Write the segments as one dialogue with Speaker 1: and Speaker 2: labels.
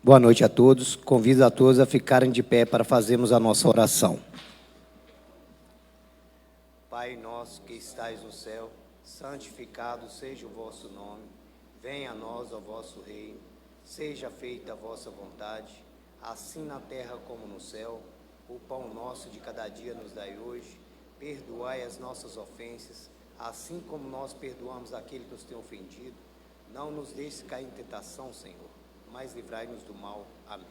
Speaker 1: Boa noite a todos. Convido a todos a ficarem de pé para fazermos a nossa oração. Pai nosso que estais no céu, santificado seja o vosso nome. Venha a nós o vosso reino. Seja feita a vossa vontade, assim na terra como no céu. O pão nosso de cada dia nos dai hoje. Perdoai as nossas ofensas, assim como nós perdoamos aquele que nos tem ofendido. Não nos deixes cair em tentação, Senhor, mas livrai-nos do mal. Amém.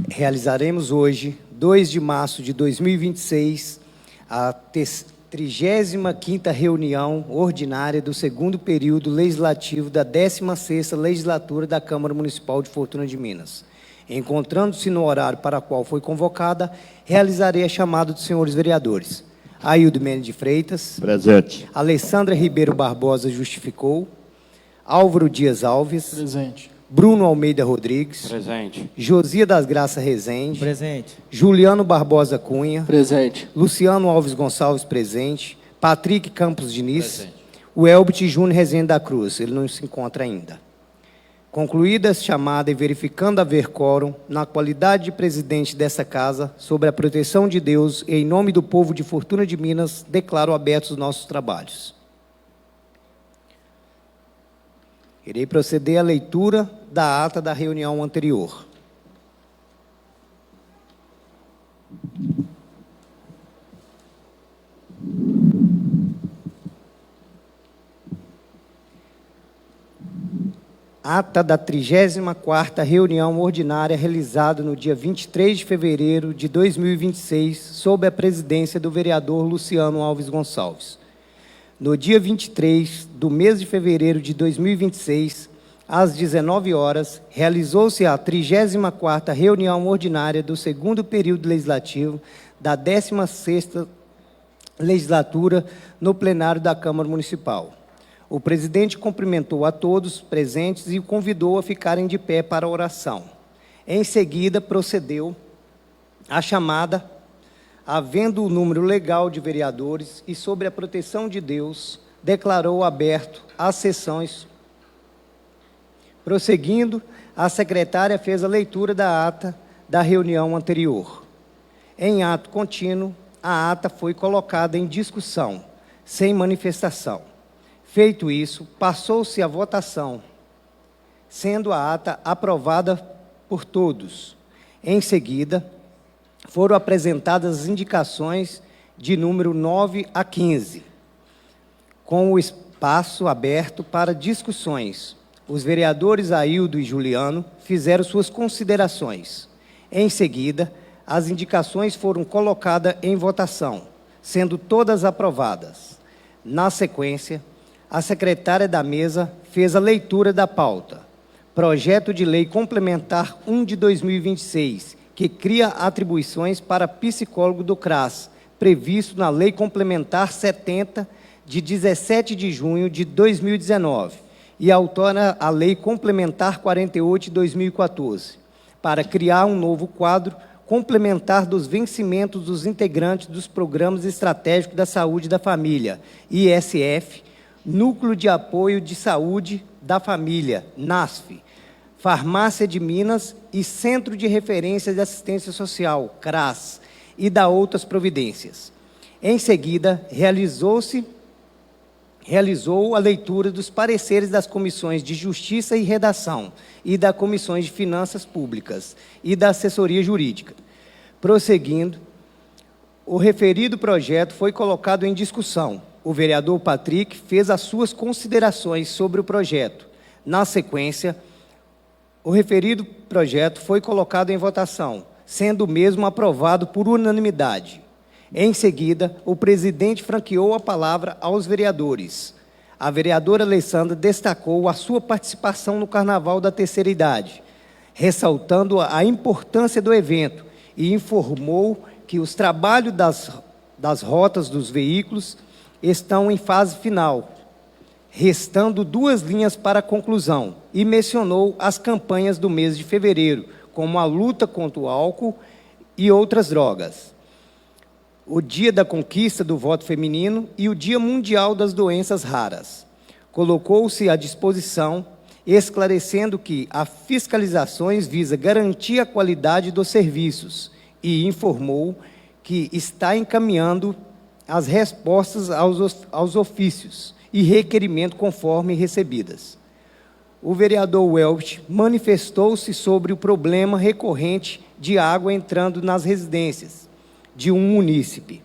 Speaker 1: Realizaremos hoje, 2 de março de 2026, a 35ª reunião ordinária do segundo período legislativo da 16ª Legislatura da Câmara Municipal de Fortuna de Minas. Encontrando-se no horário para o qual foi convocada, realizarei a chamada dos senhores vereadores. Aildo Mendes de Freitas.
Speaker 2: Presente.
Speaker 1: Alessandra Ribeiro Barbosa justificou. Álvaro Dias Alves.
Speaker 3: Presente.
Speaker 1: Bruno Almeida Rodrigues.
Speaker 2: Presente.
Speaker 1: Josia das Graças Rezende.
Speaker 3: Presente.
Speaker 1: Juliano Barbosa Cunha.
Speaker 3: Presente.
Speaker 1: Luciano Alves Gonçalves, presente. Patrick Campos Diniz.
Speaker 2: Presente.
Speaker 1: O Elbert Júnior Rezende da Cruz, ele não se encontra ainda. Concluída a chamada e verificando haver quórum, na qualidade de presidente dessa casa, sobre a proteção de Deus e em nome do povo de Fortuna de Minas, declaro abertos os nossos trabalhos. Irei proceder à leitura da ata da reunião anterior. Ata da 34ª reunião ordinária realizada no dia 23 de fevereiro de 2026, sob a presidência do vereador Luciano Alves Gonçalves. No dia 23 do mês de fevereiro de 2026, às 19 horas, realizou-se a 34ª reunião ordinária do segundo período legislativo da 16ª Legislatura no plenário da Câmara Municipal. O presidente cumprimentou a todos presentes e o convidou a ficarem de pé para a oração. Em seguida, procedeu à chamada, havendo o número legal de vereadores e sobre a proteção de Deus, declarou aberto as sessões. Prosseguindo, a secretária fez a leitura da ata da reunião anterior. Em ato contínuo, a ata foi colocada em discussão, sem manifestação. Feito isso, passou-se a votação, sendo a ata aprovada por todos. Em seguida, foram apresentadas as indicações de número 9 a 15, com o espaço aberto para discussões. Os vereadores Aildo e Juliano fizeram suas considerações. Em seguida, as indicações foram colocadas em votação, sendo todas aprovadas. Na sequência, a secretária da mesa fez a leitura da pauta. Projeto de Lei Complementar 1 de 2026, que cria atribuições para psicólogo do CRAS, previsto na Lei Complementar 70, de 17 de junho de 2019, e autora a Lei Complementar 48 de 2014, para criar um novo quadro complementar dos vencimentos dos integrantes dos Programas Estratégicos da Saúde da Família, ISF, Núcleo de Apoio de Saúde da Família, NASF, Farmácia de Minas e Centro de Referência de Assistência Social, CRAS, e da outras providências. Em seguida, realizou a leitura dos pareceres das comissões de Justiça e Redação e das comissões de Finanças Públicas e da Assessoria Jurídica. Prosseguindo, o referido projeto foi colocado em discussão. O vereador Patrick fez as suas considerações sobre o projeto. Na sequência, o referido projeto foi colocado em votação, sendo o mesmo aprovado por unanimidade. Em seguida, o presidente franqueou a palavra aos vereadores. A vereadora Alessandra destacou a sua participação no Carnaval da Terceira Idade, ressaltando a importância do evento e informou que os trabalhos das rotas dos veículos estão em fase final, restando 2 linhas para a conclusão, e mencionou as campanhas do mês de fevereiro, como a luta contra o álcool e outras drogas. o Dia da Conquista do Voto Feminino e o Dia Mundial das Doenças Raras. Colocou-se à disposição, esclarecendo que a fiscalizações visa garantir a qualidade dos serviços e informou que está encaminhando as respostas aos ofícios e requerimento conforme recebidas. O vereador Welch manifestou-se sobre o problema recorrente de água entrando nas residências de um munícipe.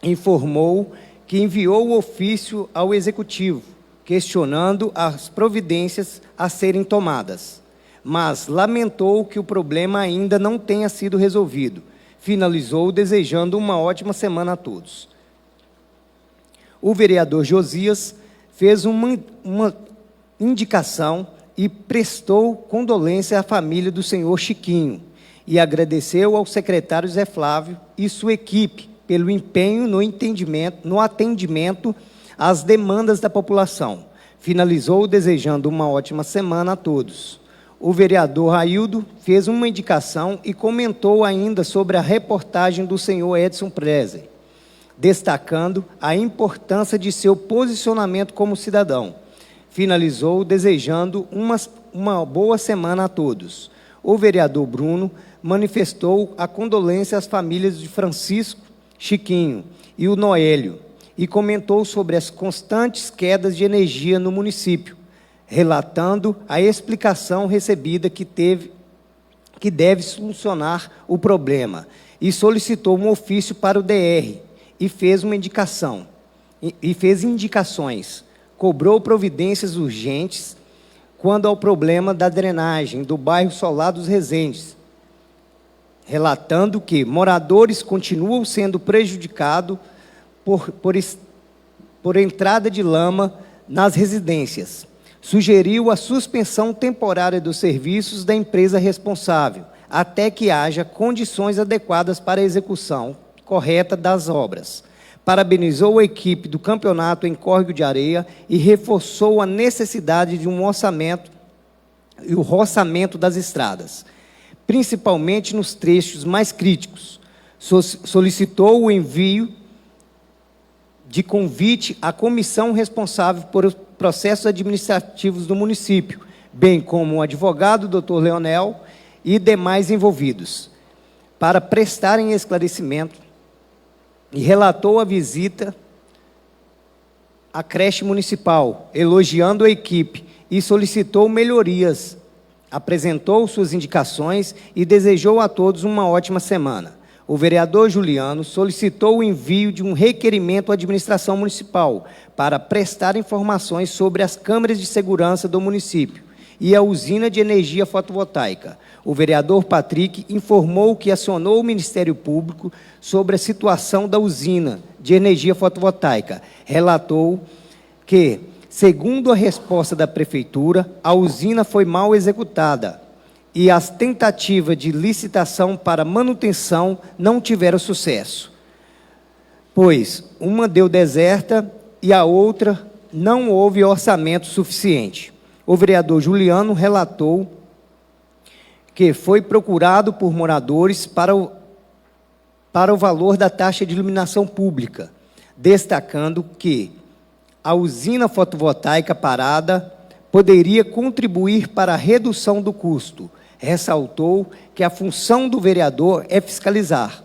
Speaker 1: Informou que enviou o ofício ao Executivo, questionando as providências a serem tomadas, mas lamentou que o problema ainda não tenha sido resolvido. Finalizou desejando uma ótima semana a todos. O vereador Josias fez uma indicação e prestou condolência à família do senhor Chiquinho e agradeceu ao secretário Zé Flávio e sua equipe pelo empenho no atendimento às demandas da população. Finalizou desejando uma ótima semana a todos. O vereador Raildo fez uma indicação e comentou ainda sobre a reportagem do senhor Edson Preze, destacando a importância de seu posicionamento como cidadão. Finalizou desejando uma boa semana a todos. O vereador Bruno manifestou a condolência às famílias de Francisco, Chiquinho e o Noélio e comentou sobre as constantes quedas de energia no município, relatando a explicação recebida que deve solucionar o problema e solicitou um ofício para o DR e fez uma indicação e fez indicações. Cobrou providências urgentes quando ao problema da drenagem do bairro Solar dos Resendes, relatando que moradores continuam sendo prejudicados por entrada de lama nas residências. Sugeriu a suspensão temporária dos serviços da empresa responsável, até que haja condições adequadas para a execução correta das obras. Parabenizou a equipe do campeonato em córrego de areia e reforçou a necessidade de um orçamento e o roçamento das estradas, principalmente nos trechos mais críticos. Solicitou o envio de convite à comissão responsável por os processos administrativos do município, bem como o advogado Dr. Leonel e demais envolvidos, para prestarem esclarecimento, e relatou a visita à creche municipal, elogiando a equipe e solicitou melhorias, apresentou suas indicações e desejou a todos uma ótima semana. O vereador Juliano solicitou o envio de um requerimento à administração municipal para prestar informações sobre as câmeras de segurança do município e a usina de energia fotovoltaica. O vereador Patrick informou que acionou o Ministério Público sobre a situação da usina de energia fotovoltaica. Relatou que, segundo a resposta da Prefeitura, a usina foi mal executada e as tentativas de licitação para manutenção não tiveram sucesso, pois uma deu deserta e a outra não houve orçamento suficiente. O vereador Juliano relatou que foi procurado por moradores para o valor da taxa de iluminação pública, destacando que a usina fotovoltaica parada poderia contribuir para a redução do custo. Ressaltou que a função do vereador é fiscalizar.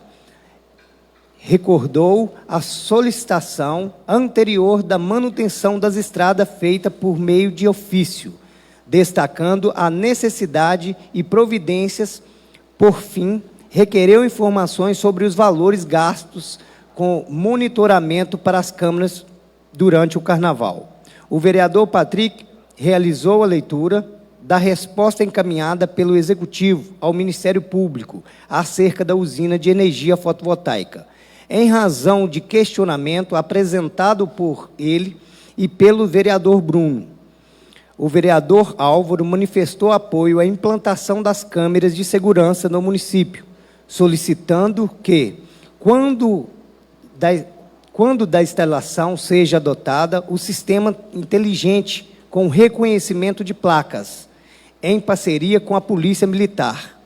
Speaker 1: Recordou a solicitação anterior da manutenção das estradas feita por meio de ofício, destacando a necessidade e providências. Por fim, requereu informações sobre os valores gastos com monitoramento para as câmeras durante o Carnaval. O vereador Patrick realizou a leitura da resposta encaminhada pelo Executivo ao Ministério Público acerca da usina de energia fotovoltaica, em razão de questionamento apresentado por ele e pelo vereador Bruno. O vereador Álvaro manifestou apoio à implantação das câmeras de segurança no município, solicitando que, quando da instalação seja adotada, o sistema inteligente com reconhecimento de placas, em parceria com a Polícia Militar.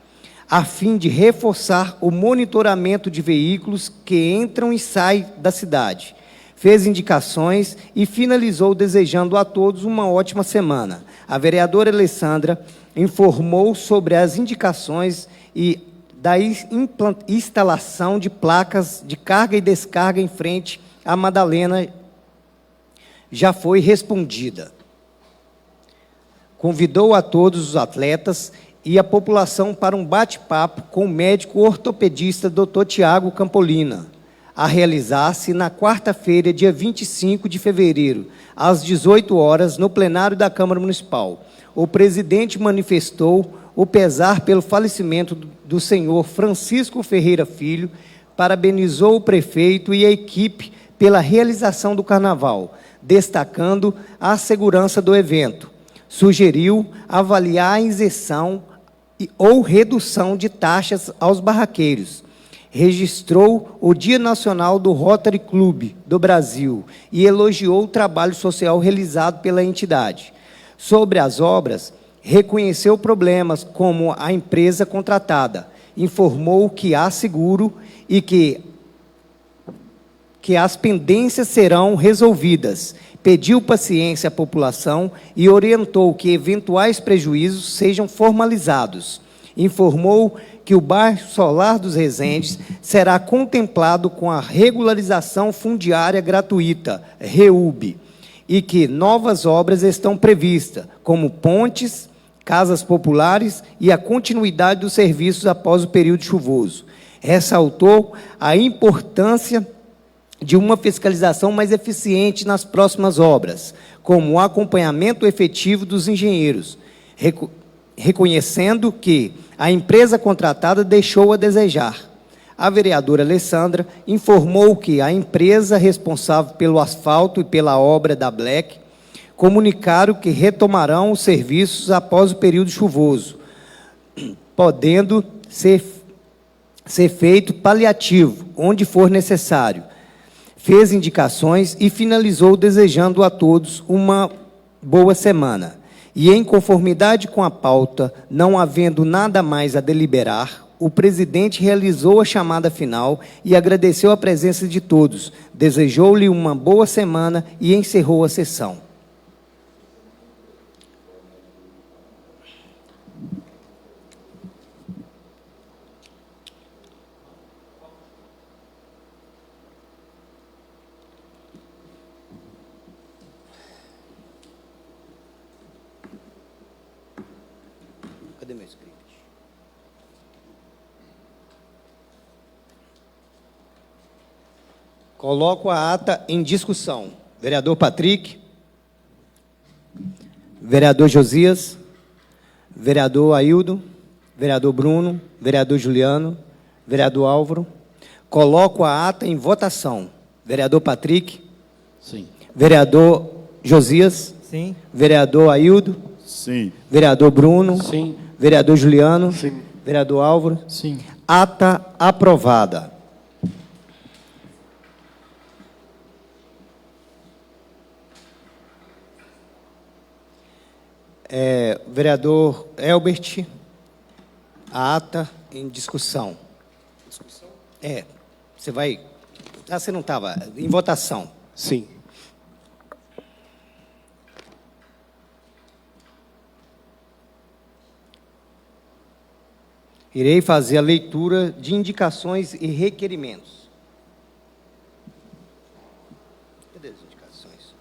Speaker 1: a fim de reforçar o monitoramento de veículos que entram e saem da cidade. Fez indicações e finalizou desejando a todos uma ótima semana. A vereadora Alessandra informou sobre as indicações e da instalação de placas de carga e descarga em frente à Madalena já foi respondida. Convidou a todos os atletas e a população para um bate-papo com o médico ortopedista Dr. Tiago Campolina, a realizar-se na quarta-feira, dia 25 de fevereiro, às 18 horas, no plenário da Câmara Municipal. O presidente manifestou o pesar pelo falecimento do senhor Francisco Ferreira Filho, parabenizou o prefeito e a equipe pela realização do carnaval, destacando a segurança do evento. Sugeriu avaliar a isenção ou redução de taxas aos barraqueiros. Registrou o Dia Nacional do Rotary Club do Brasil e elogiou o trabalho social realizado pela entidade. Sobre as obras, reconheceu problemas como a empresa contratada, informou que há seguro e que as pendências serão resolvidas. Pediu paciência à população e orientou que eventuais prejuízos sejam formalizados. Informou que o bairro Solar dos Resendes será contemplado com a regularização fundiária gratuita, REUB, e que novas obras estão previstas, como pontes, casas populares e a continuidade dos serviços após o período chuvoso. Ressaltou a importância de uma fiscalização mais eficiente nas próximas obras, como o acompanhamento efetivo dos engenheiros, reconhecendo que a empresa contratada deixou a desejar. A vereadora Alessandra informou que a empresa responsável pelo asfalto e pela obra da Black comunicaram que retomarão os serviços após o período chuvoso, podendo ser feito paliativo, onde for necessário. Fez indicações e finalizou desejando a todos uma boa semana. E, em conformidade com a pauta, não havendo nada mais a deliberar, o presidente realizou a chamada final e agradeceu a presença de todos, desejou-lhe uma boa semana e encerrou a sessão. Cadê meu script? Coloco a ata em discussão. Vereador Patrick, vereador Josias, vereador Aildo, vereador Bruno, vereador Juliano, vereador Álvaro. Coloco a ata em votação. Vereador Patrick.
Speaker 2: Sim.
Speaker 1: Vereador Josias.
Speaker 3: Sim.
Speaker 1: Vereador Aildo.
Speaker 2: Sim.
Speaker 1: Vereador Bruno.
Speaker 2: Sim.
Speaker 1: Vereador Juliano.
Speaker 2: Sim.
Speaker 1: Vereador Álvaro.
Speaker 2: Sim.
Speaker 1: Ata aprovada. Vereador Elbert, a ata em discussão. Você vai... você não estava... Em votação.
Speaker 2: Sim.
Speaker 1: Irei fazer a leitura de indicações e requerimentos. Cadê as indicações?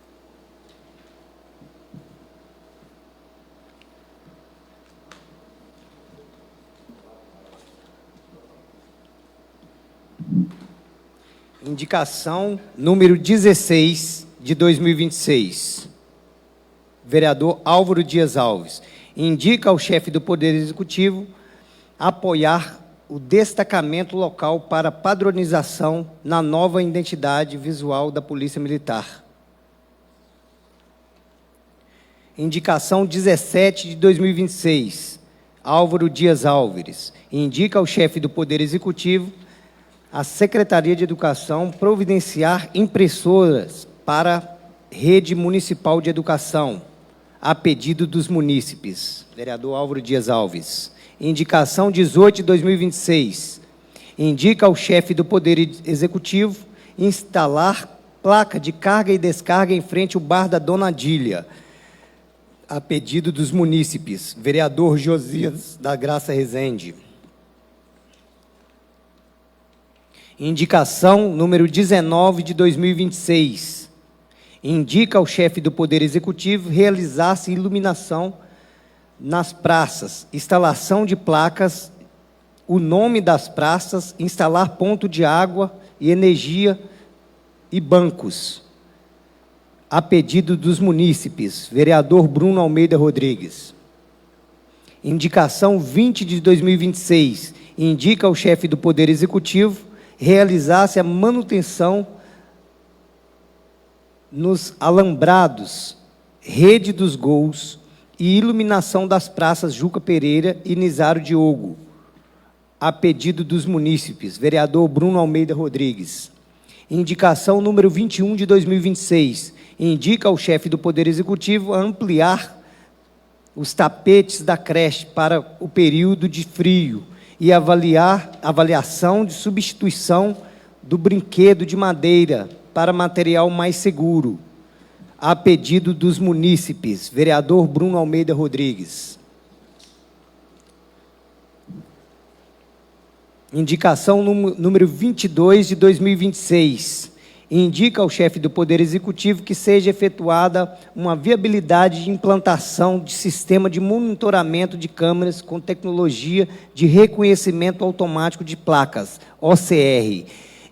Speaker 1: Indicação número 16 de 2026. Vereador Álvaro Dias Alves. Indica ao chefe do Poder Executivo apoiar o destacamento local para padronização na nova identidade visual da Polícia Militar. Indicação 17 de 2026. Álvaro Dias Alves. Indica ao chefe do Poder Executivo a Secretaria de Educação providenciar impressoras para Rede Municipal de Educação, a pedido dos munícipes. Vereador Álvaro Dias Alves. Indicação 18 de 2026. Indica ao chefe do Poder Executivo instalar placa de carga e descarga em frente ao bar da Dona Adília, a pedido dos munícipes. Vereador Josias da Graça Rezende. Indicação número 19 de 2026. Indica ao chefe do Poder Executivo realizar-se iluminação nas praças, instalação de placas, o nome das praças, instalar ponto de água e energia e bancos, a pedido dos munícipes. Vereador Bruno Almeida Rodrigues. Indicação 20 de 2026. Indica ao chefe do Poder Executivo realizar-se a manutenção nos alambrados, rede dos gols e iluminação das praças Juca Pereira e Nizário Diogo, a pedido dos munícipes. Vereador Bruno Almeida Rodrigues. Indicação número 21 de 2026. Indica ao chefe do Poder Executivo ampliar os tapetes da creche para o período de frio e avaliação de substituição do brinquedo de madeira para material mais seguro, a pedido dos munícipes. Vereador Bruno Almeida Rodrigues. Indicação número 22 de 2026. Indica ao chefe do Poder Executivo que seja efetuada uma viabilidade de implantação de sistema de monitoramento de câmeras com tecnologia de reconhecimento automático de placas, OCR,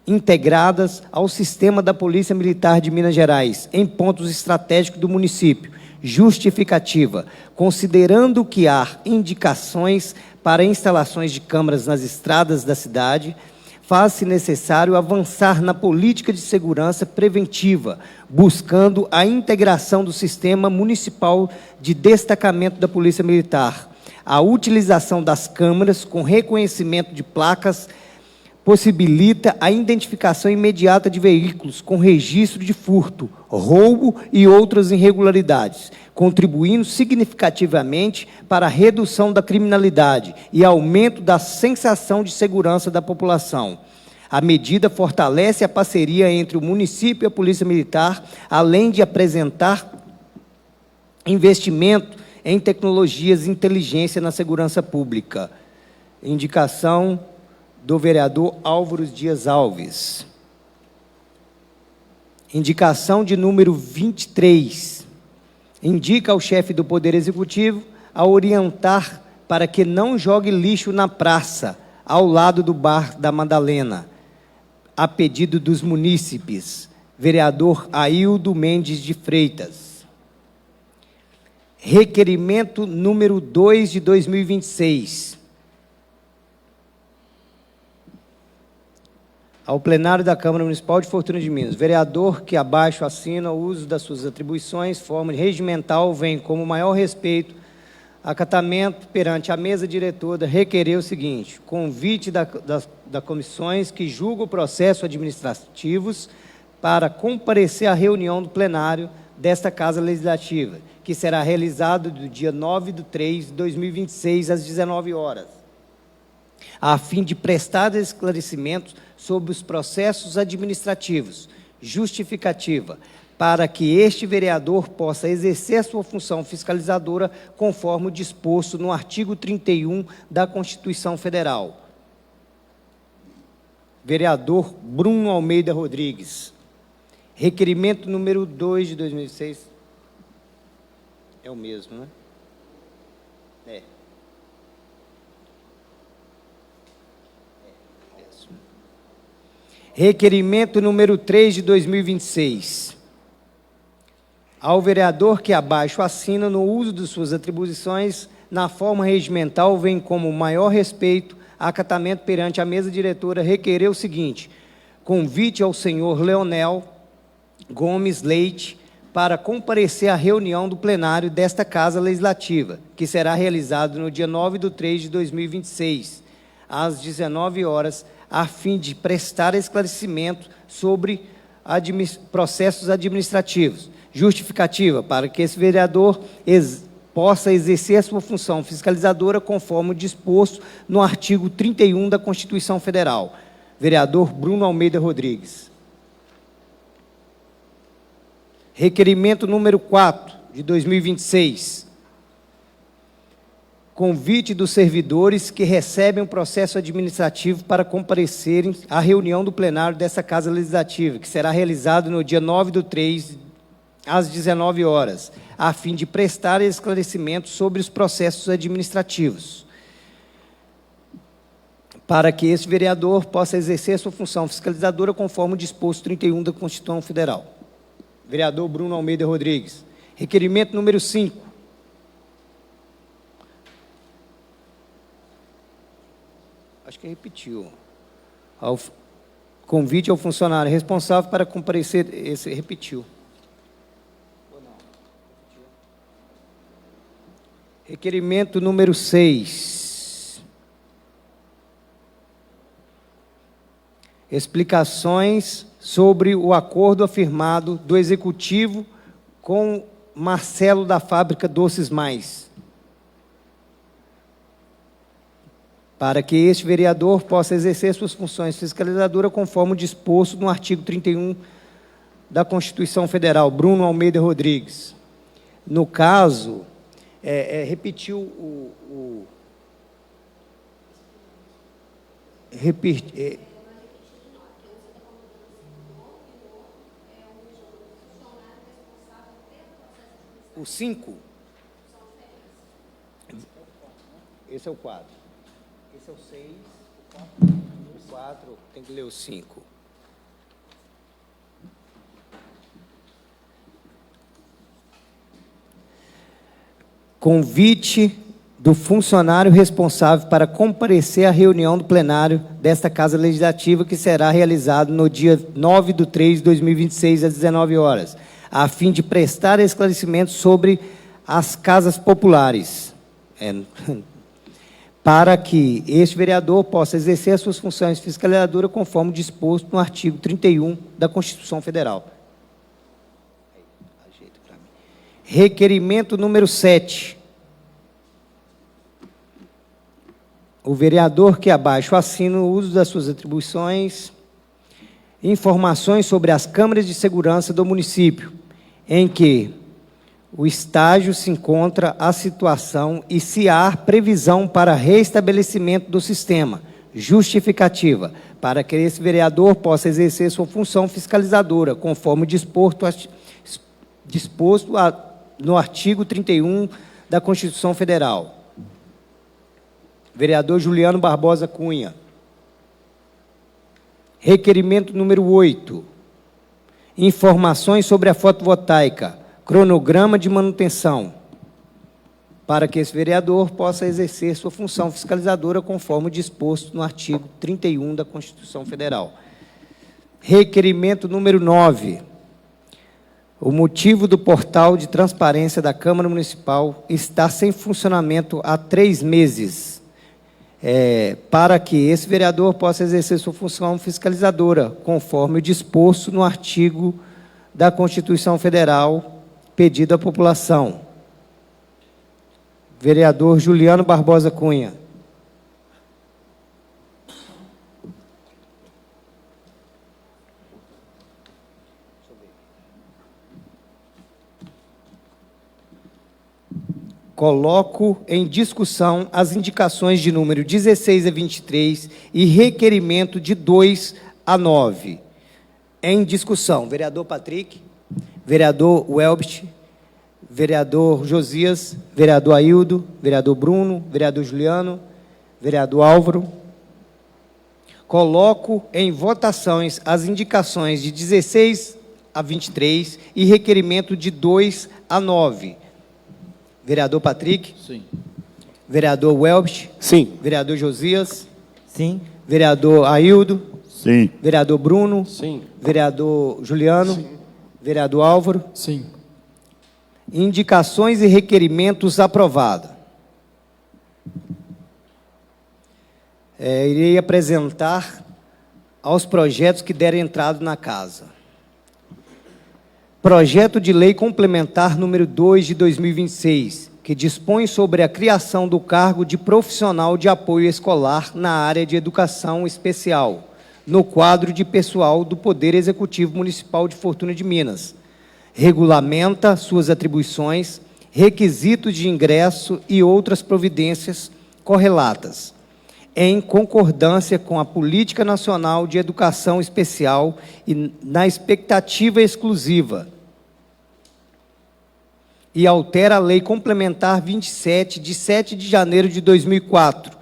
Speaker 1: integradas ao sistema da Polícia Militar de Minas Gerais, em pontos estratégicos do município. Justificativa: considerando que há indicações para instalações de câmeras nas estradas da cidade, faz-se necessário avançar na política de segurança preventiva, buscando a integração do sistema municipal de destacamento da Polícia Militar. A utilização das câmeras com reconhecimento de placas possibilita a identificação imediata de veículos com registro de furto, roubo e outras irregularidades, contribuindo significativamente para a redução da criminalidade e aumento da sensação de segurança da população. A medida fortalece a parceria entre o município e a Polícia Militar, além de apresentar investimento em tecnologias e inteligência na segurança pública. Indicação do vereador Álvaro Dias Alves. Indicação de número 23. Indica ao chefe do Poder Executivo a orientar para que não jogue lixo na praça, ao lado do bar da Madalena, a pedido dos munícipes. Vereador Aildo Mendes de Freitas. Requerimento número 2 de 2026. Ao plenário da Câmara Municipal de Fortuna de Minas, vereador que abaixo assina o uso das suas atribuições, forma regimental, vem como maior respeito, acatamento perante a mesa diretora, requerer o seguinte: convite das comissões que julgam processos administrativos para comparecer à reunião do plenário desta Casa Legislativa, que será realizado do dia 9/3/2026, às 19 horas, a fim de prestar esclarecimentos sobre os processos administrativos. Justificativa: para que este vereador possa exercer sua função fiscalizadora conforme o disposto no artigo 31 da Constituição Federal. Vereador Bruno Almeida Rodrigues. Requerimento número 2 de 2006. É o mesmo, né? É. Requerimento número 3 de 2026. Ao vereador que abaixo assina, no uso de suas atribuições, na forma regimental, vem como maior respeito, acatamento perante a mesa diretora, requerer o seguinte: convite ao senhor Leonel Gomes Leite para comparecer à reunião do plenário desta Casa Legislativa, que será realizado no dia 9/3/2026, às 19 horas, a fim de prestar esclarecimento sobre processos administrativos. Justificativa: para que esse vereador possa exercer a sua função fiscalizadora conforme o disposto no artigo 31 da Constituição Federal. Vereador Bruno Almeida Rodrigues. Requerimento número 4, de 2026. Convite dos servidores que recebem o processo administrativo para comparecerem à reunião do plenário dessa Casa Legislativa, que será realizado no dia 9/3, às 19 horas, a fim de prestar esclarecimentos sobre os processos administrativos, para que esse vereador possa exercer sua função fiscalizadora conforme o disposto 31 da Constituição Federal. Vereador Bruno Almeida Rodrigues. Requerimento número 5. Acho que repetiu. Convite ao funcionário responsável para comparecer. Esse repetiu. Ou não? Requerimento número 6. Explicações sobre o acordo afirmado do Executivo com Marcelo da Fábrica Doces Mais, para que este vereador possa exercer suas funções fiscalizadoras conforme o disposto no artigo 31 da Constituição Federal. Bruno Almeida Rodrigues. No caso, repetiu o 5. Esse é o 4. Esse é o 6. O 4 tem que ler o 5. Convite do funcionário responsável para comparecer à reunião do plenário desta Casa Legislativa, que será realizado no dia 9/3 de 2026, às 19 horas, a fim de prestar esclarecimentos sobre as casas populares, para que este vereador possa exercer as suas funções fiscalizadoras conforme disposto no artigo 31 da Constituição Federal. Requerimento número 7. O vereador que abaixo assina o uso das suas atribuições, informações sobre as câmaras de segurança do município, em que o estágio se encontra a situação e se há previsão para restabelecimento do sistema, justificativa, para que esse vereador possa exercer sua função fiscalizadora, conforme disposto no artigo 31 da Constituição Federal. Vereador Juliano Barbosa Cunha. Requerimento número 8. Informações sobre a fotovoltaica, cronograma de manutenção, para que esse vereador possa exercer sua função fiscalizadora conforme disposto no artigo 31 da Constituição Federal. Requerimento número 9. O motivo do portal de transparência da Câmara Municipal está sem funcionamento há 3 meses, para que esse vereador possa exercer sua função fiscalizadora, conforme o disposto no artigo da Constituição Federal, pedido à população. Vereador Juliano Barbosa Cunha. Coloco em discussão as indicações de número 16 a 23 e requerimento de 2 a 9. Em discussão, vereador Patrick, vereador Welbst, vereador Josias, vereador Aildo, vereador Bruno, vereador Juliano, vereador Álvaro. Coloco em votações as indicações de 16 a 23 e requerimento de 2 a 9. Vereador Patrick? Sim. Vereador Welbst? Sim. Vereador Josias? Sim. Vereador Aildo? Sim. Vereador Bruno? Sim. Vereador Juliano? Sim. Vereador Álvaro? Sim. Indicações e requerimentos aprovados. Irei apresentar aos projetos que derem entrada na casa. Projeto de Lei Complementar número 2 de 2026, que dispõe sobre a criação do cargo de profissional de apoio escolar na área de educação especial, no quadro de pessoal do Poder Executivo Municipal de Fortuna de Minas. Regulamenta suas atribuições, requisitos de ingresso e outras providências correlatas, em concordância com a Política Nacional de Educação Especial e na expectativa exclusiva, e altera a Lei Complementar 27, de 7 de janeiro de 2004,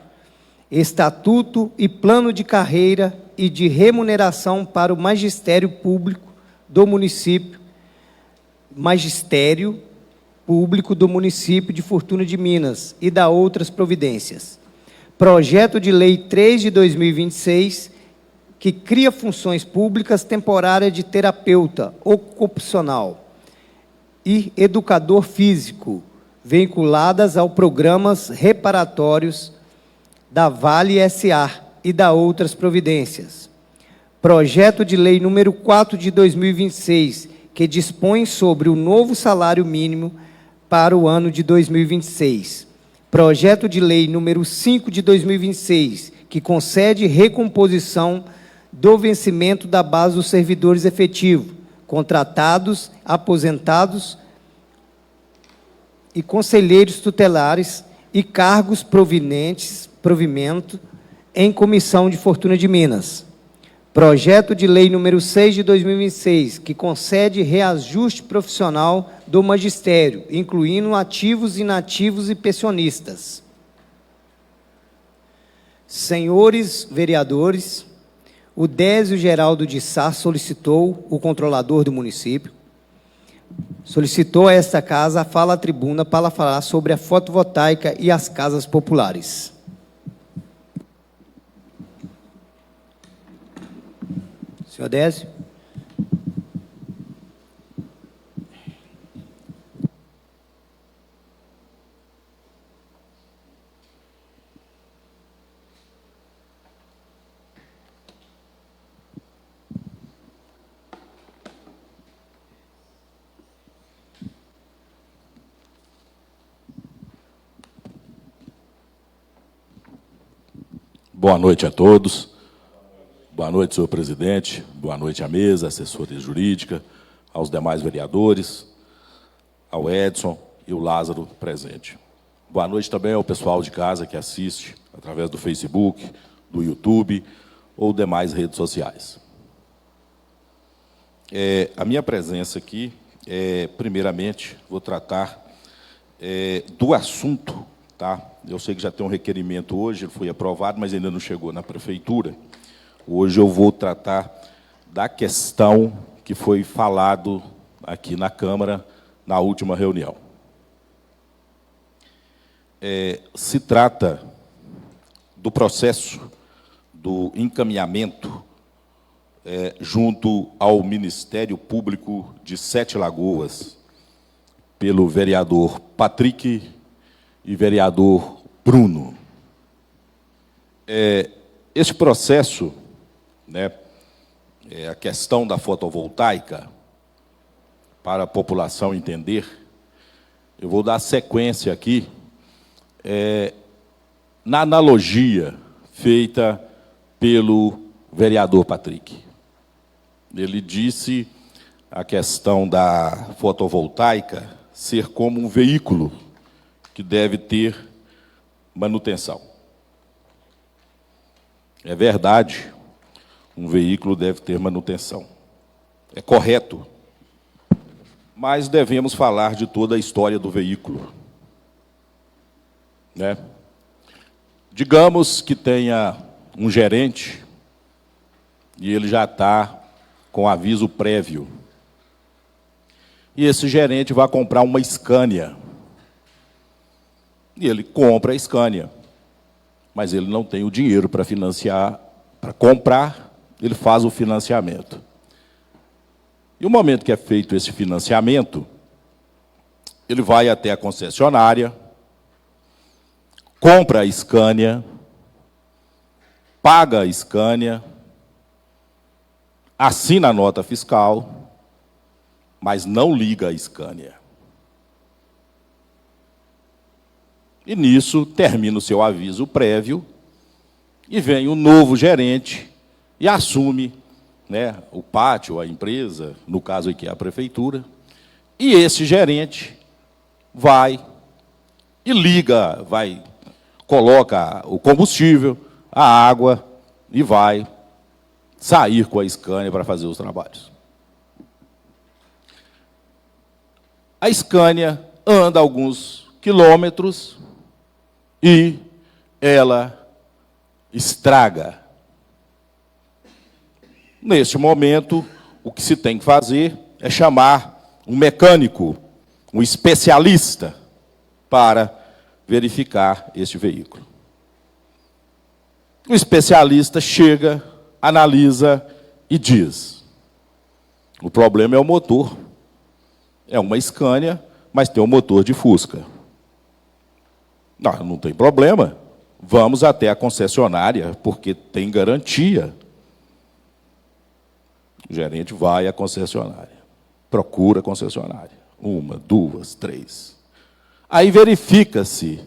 Speaker 1: Estatuto e Plano de Carreira e de Remuneração para o Magistério Público do Município, Magistério Público do Município de Fortuna de Minas e da outras providências. Projeto de Lei 3 de 2026, que cria funções públicas temporárias de terapeuta ocupacional e educador físico, vinculadas ao programas reparatórios da Vale S.A. e da outras providências. Projeto de Lei número 4 de 2026, que dispõe sobre o novo salário mínimo para o ano de 2026. Projeto de Lei número 5 de 2026, que concede recomposição do vencimento da base dos servidores efetivos, contratados, aposentados e conselheiros tutelares e cargos provimento em comissão de Fortuna de Minas. Projeto de Lei número 6 de 2026, que concede reajuste profissional do magistério, incluindo ativos, inativos e pensionistas. Senhores vereadores, o Désio Geraldo de Sá solicitou, o controlador do município, solicitou a esta casa a fala à tribuna para falar sobre a fotovoltaica e as casas populares. Senhor Désio.
Speaker 2: Boa noite a todos. Boa noite, senhor presidente. Boa noite à mesa, assessoria jurídica, aos demais vereadores, ao Edson e o Lázaro presente. Boa noite também ao pessoal de casa que assiste através do Facebook, do YouTube ou demais redes sociais. A minha presença aqui, primeiramente, vou tratar do assunto, tá? Eu sei que já tem um requerimento hoje, ele foi aprovado, mas ainda não chegou na prefeitura. Hoje eu vou tratar da questão que foi falado aqui na Câmara na última reunião. Se trata do processo do encaminhamento junto ao Ministério Público de Sete Lagoas, pelo vereador Patrick e vereador Bruno. Esse processo, a questão da fotovoltaica, para a população entender, eu vou dar sequência aqui, na analogia feita pelo vereador Patrick. Ele disse a questão da fotovoltaica ser como um veículo que deve ter manutenção. É verdade, um veículo deve ter manutenção. É correto, mas devemos falar de toda a história do veículo. Digamos que tenha um gerente e ele já está com aviso prévio. E esse gerente vai comprar uma Scania. E ele compra a Scania, mas ele não tem o dinheiro para financiar, para comprar, ele faz o financiamento. E o momento que é feito esse financiamento, ele vai até a concessionária, compra a Scania, paga a Scania, assina a nota fiscal, mas não liga a Scania. E nisso termina o seu aviso prévio e vem o novo gerente e assume, né, o pátio, a empresa, no caso aqui é a prefeitura, e esse gerente vai e liga, coloca o combustível, a água e vai sair com a Scania para fazer os trabalhos. A Scania anda alguns quilômetros e ela estraga. Neste momento, o que se tem que fazer é chamar um mecânico, um especialista, para verificar este veículo. O especialista chega, analisa e diz: o problema é o motor. É uma Scania, mas tem um motor de Fusca. Não tem problema. Vamos até a concessionária, porque tem garantia. O gerente vai à concessionária, procura a concessionária. 1, 2, 3. Aí verifica-se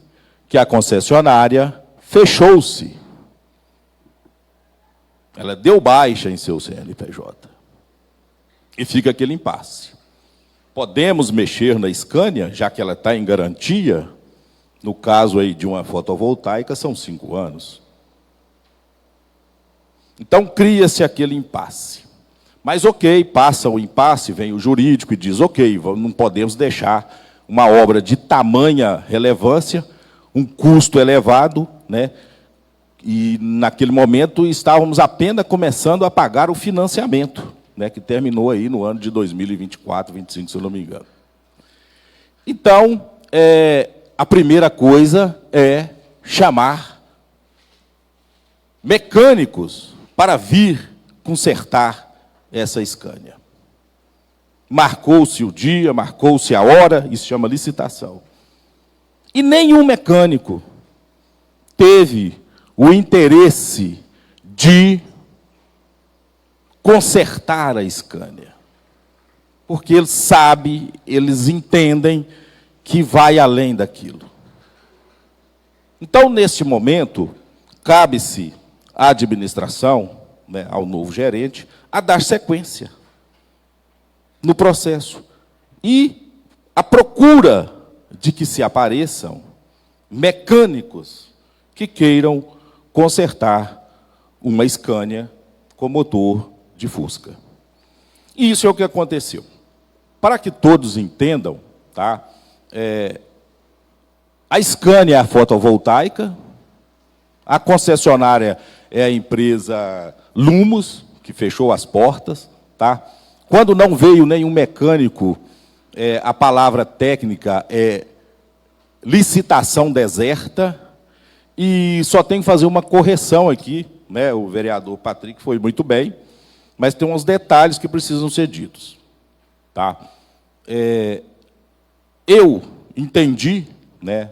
Speaker 2: que a concessionária fechou-se. Ela deu baixa em seu CNPJ. E fica aquele impasse. Podemos mexer na Scania, já que ela está em garantia? No caso aí de uma fotovoltaica, são 5 anos. Então, cria-se aquele impasse. Mas, ok, passa o impasse, vem o jurídico e diz, ok, não podemos deixar uma obra de tamanha relevância, um custo elevado, né? E, naquele momento, estávamos apenas começando a pagar o financiamento, né, que terminou aí no ano de 2024, 2025, se eu não me engano. Então, a primeira coisa é chamar mecânicos para vir consertar essa Scania. Marcou-se o dia, marcou-se a hora, isso chama licitação. E nenhum mecânico teve o interesse de consertar a Scania. Porque eles sabem, eles entendem que vai além daquilo. Então, neste momento, cabe-se à administração, né, ao novo gerente, a dar sequência no processo. E a procura de que se apareçam mecânicos que queiram consertar uma Scania com motor de Fusca. E isso é o que aconteceu. Para que todos entendam, tá? A Scania é a fotovoltaica, a concessionária é a empresa Lumos, que fechou as portas, tá? Quando não veio nenhum mecânico, a palavra técnica é licitação deserta, e só tem que fazer uma correção aqui, né? O vereador Patrick foi muito bem, mas tem uns detalhes que precisam ser ditos. Tá? Eu entendi, né,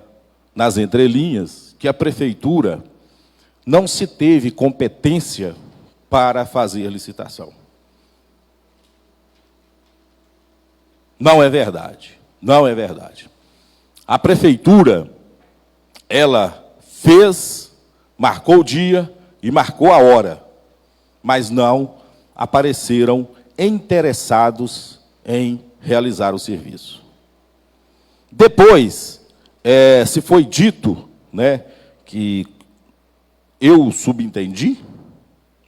Speaker 2: nas entrelinhas, que a prefeitura não se teve competência para fazer a licitação. Não é verdade. Não é verdade. A prefeitura, ela fez, marcou o dia e marcou a hora, mas não apareceram interessados em realizar o serviço. Depois, se foi dito, né, que eu subentendi,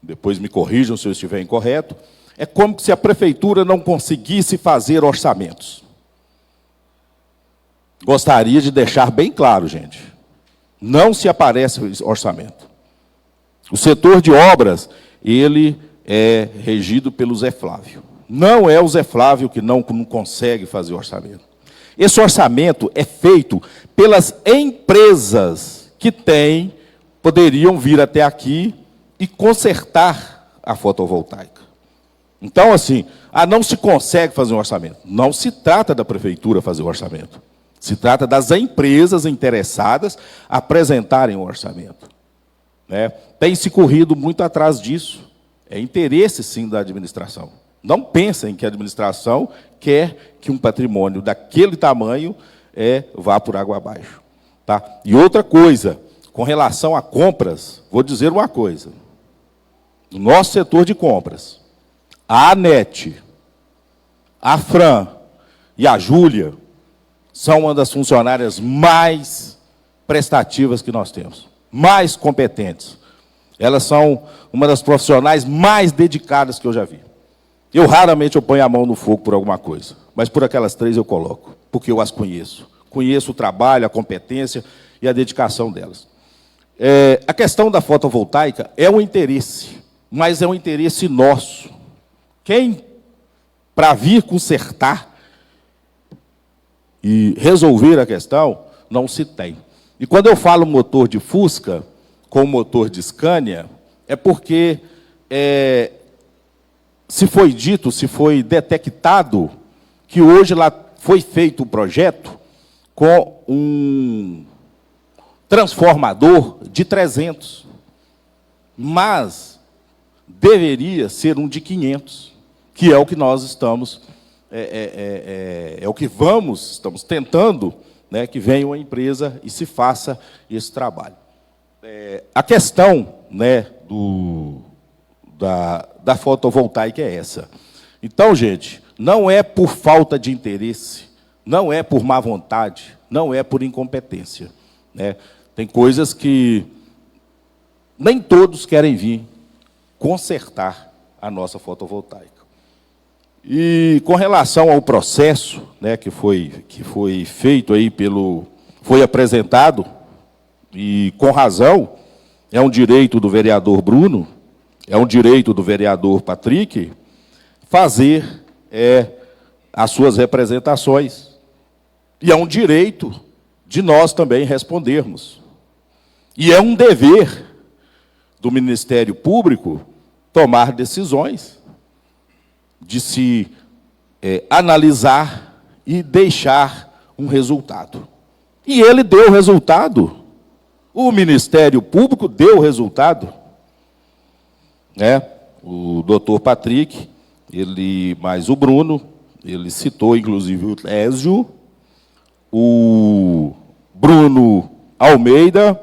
Speaker 2: depois me corrijam se eu estiver incorreto, é como se a prefeitura não conseguisse fazer orçamentos. Gostaria de deixar bem claro, gente, não se aparece orçamento. O setor de obras, ele é regido pelo Zé Flávio. Não é o Zé Flávio que não consegue fazer orçamento. Esse orçamento é feito pelas empresas que poderiam vir até aqui e consertar a fotovoltaica. Então, assim, não se consegue fazer um orçamento. Não se trata da prefeitura fazer o orçamento. Se trata das empresas interessadas apresentarem o orçamento. Né? Tem se corrido muito atrás disso. É interesse, sim, da administração. Não pensem que a administração quer que um patrimônio daquele tamanho vá por água abaixo. Tá? E outra coisa, com relação a compras, vou dizer uma coisa. No nosso setor de compras, a ANET, a Fran e a Júlia são uma das funcionárias mais prestativas que nós temos, mais competentes. Elas são uma das profissionais mais dedicadas que eu já vi. Eu raramente ponho a mão no fogo por alguma coisa, mas por aquelas três eu coloco, porque eu as conheço. Conheço o trabalho, a competência e a dedicação delas. A questão da fotovoltaica é um interesse, mas é um interesse nosso. Quem, para vir consertar e resolver a questão, não se tem. E quando eu falo motor de Fusca com motor de Scania, é porque se foi dito, se foi detectado que hoje lá foi feito o projeto com um transformador de 300, mas deveria ser um de 500, que é o que nós estamos, é o que estamos tentando, né, que venha uma empresa e se faça esse trabalho. A questão, né, da fotovoltaica é essa. Então, gente, não é por falta de interesse, não é por má vontade, não é por incompetência, né? Tem coisas que nem todos querem vir consertar a nossa fotovoltaica. E com relação ao processo, né, que foi feito aí foi apresentado, e com razão, é um direito do vereador Bruno, é um direito do vereador Patrick, fazer as suas representações. E é um direito de nós também respondermos. E é um dever do Ministério Público tomar decisões, de se analisar e deixar um resultado. E ele deu resultado. O Ministério Público deu resultado. O doutor Patrick, mais o Bruno, ele citou, inclusive, o Lésio, o Bruno Almeida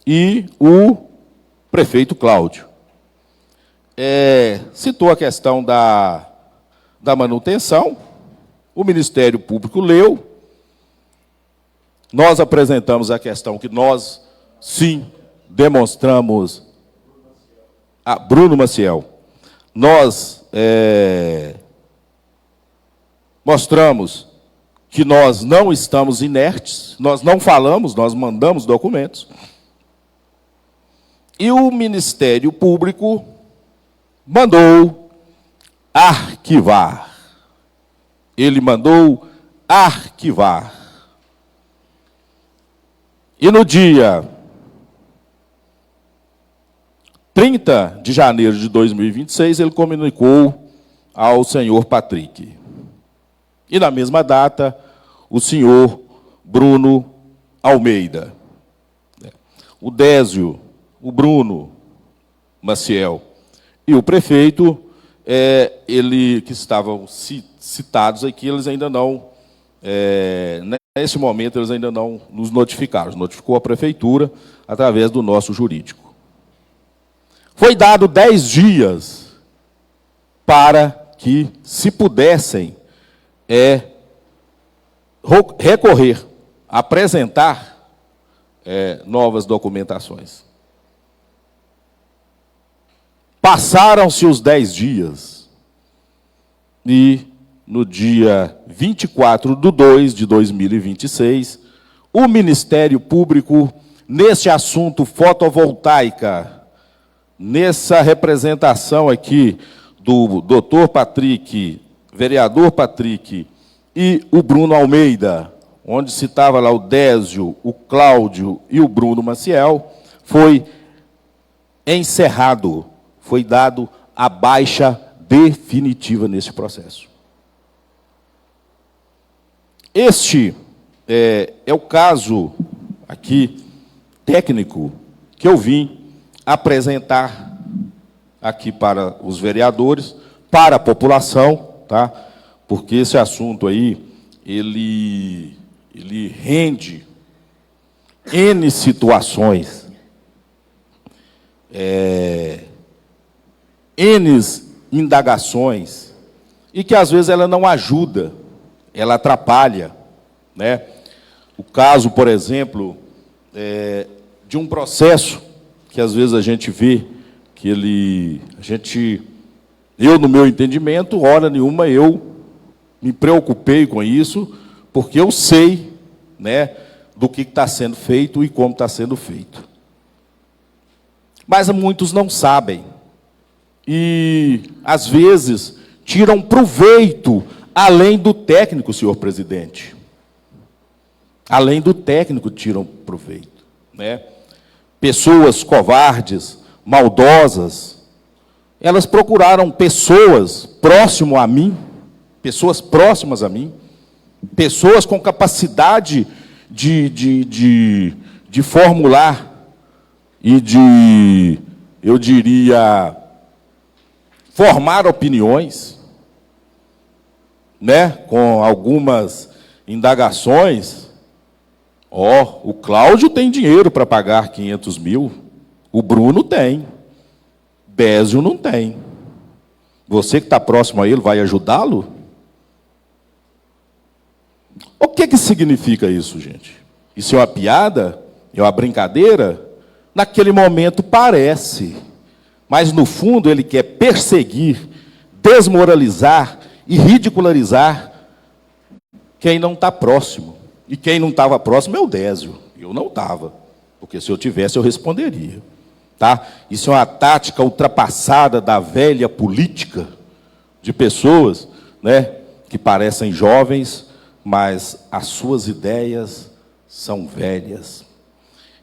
Speaker 2: e o prefeito Cláudio. Citou a questão da manutenção, o Ministério Público leu, nós apresentamos a questão que nós, sim, demonstramos. Bruno Maciel. Nós mostramos que nós não estamos inertes, nós não falamos, nós mandamos documentos. E o Ministério Público mandou arquivar. Ele mandou arquivar. E no dia 30 de janeiro de 2026, ele comunicou ao senhor Patrick. E na mesma data, o senhor Bruno Almeida. O Désio, o Bruno Maciel e o prefeito, que estavam citados aqui, eles ainda não, nesse momento, eles ainda não nos notificaram. Notificou a prefeitura através do nosso jurídico. Foi dado 10 dias para que se pudessem recorrer, apresentar novas documentações. Passaram-se os 10 dias e, no dia 24/2 de 2026, o Ministério Público, nesse assunto fotovoltaica, nessa representação aqui do doutor Patrick, vereador Patrick, e o Bruno Almeida, onde se estava lá o Désio, o Cláudio e o Bruno Maciel, foi encerrado, foi dado a baixa definitiva nesse processo. Este é o caso aqui técnico que eu vim apresentar aqui para os vereadores, para a população, tá? Porque esse assunto aí, ele rende N situações, N indagações, e que às vezes ela não ajuda, ela atrapalha, né? O caso, por exemplo, de um processo que às vezes a gente vê que eu, no meu entendimento, hora nenhuma eu me preocupei com isso, porque eu sei, né, do que está sendo feito e como está sendo feito. Mas muitos não sabem. E, às vezes, tiram proveito além do técnico, senhor presidente. Além do técnico, tiram proveito, né? Pessoas covardes, maldosas, elas procuraram pessoas próximas a mim, pessoas com capacidade de formular e eu diria, formar opiniões, né, com algumas indagações. O Cláudio tem dinheiro para pagar 500 mil, o Bruno tem, Bézio não tem. Você que está próximo a ele vai ajudá-lo? O que significa isso, gente? Isso é uma piada? É uma brincadeira? Naquele momento parece, mas no fundo ele quer perseguir, desmoralizar e ridicularizar quem não está próximo. E quem não estava próximo é o Désio. Eu não estava, porque se eu tivesse eu responderia. Tá? Isso é uma tática ultrapassada da velha política de pessoas, né, que parecem jovens, mas as suas ideias são velhas.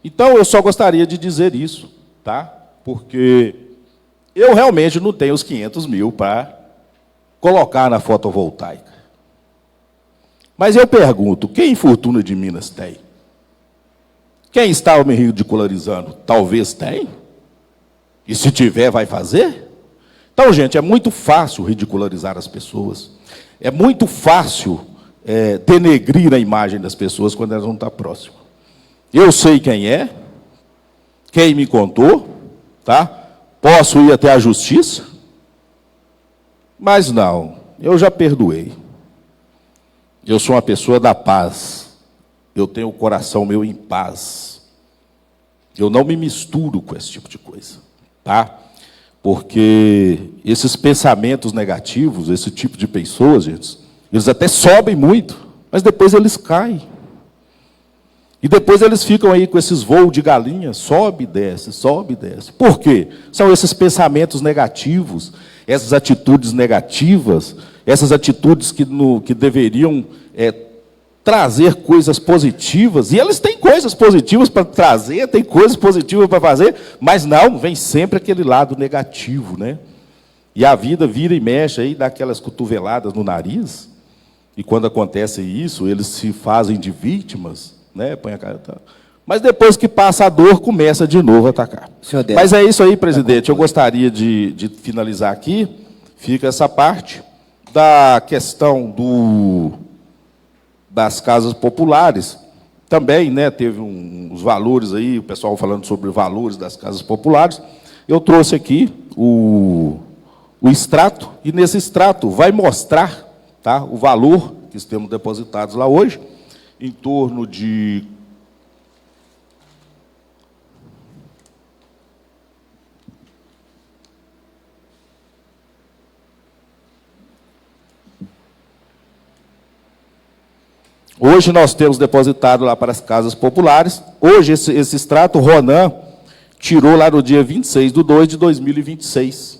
Speaker 2: Então, eu só gostaria de dizer isso, tá? Porque eu realmente não tenho os 500 mil para colocar na fotovoltaica. Mas eu pergunto, quem em Fortuna de Minas tem? Quem está me ridicularizando? Talvez tem. E se tiver, vai fazer? Então, gente, é muito fácil ridicularizar as pessoas. É muito fácil denegrir a imagem das pessoas quando elas não estão próximas. Eu sei quem é, quem me contou, tá? Posso ir até a justiça, mas não, eu já perdoei. Eu sou uma pessoa da paz. Eu tenho o coração meu em paz. Eu não me misturo com esse tipo de coisa, tá? Porque esses pensamentos negativos, esse tipo de pessoas, gente, eles até sobem muito, mas depois eles caem. E depois eles ficam aí com esses voos de galinha, sobe e desce, sobe e desce. Por quê? São esses pensamentos negativos, essas atitudes negativas, essas atitudes que deveriam trazer coisas positivas, e eles têm coisas positivas para trazer, têm coisas positivas para fazer, mas não, vem sempre aquele lado negativo, né? E a vida vira e mexe aí, dá aquelas cotoveladas no nariz, e quando acontece isso, eles se fazem de vítimas, né? Põe a cara, tá. Mas depois que passa a dor, começa de novo a atacar. Mas é isso aí, presidente. Eu gostaria de finalizar aqui. Fica essa parte da questão das casas populares. Também, né, teve uns valores aí, o pessoal falando sobre valores das casas populares. Eu trouxe aqui o extrato, e nesse extrato vai mostrar, tá, o valor que temos depositados lá hoje, em torno de hoje nós temos depositado lá para as casas populares. Hoje esse extrato, o Ronan tirou lá no dia 26/2/2026,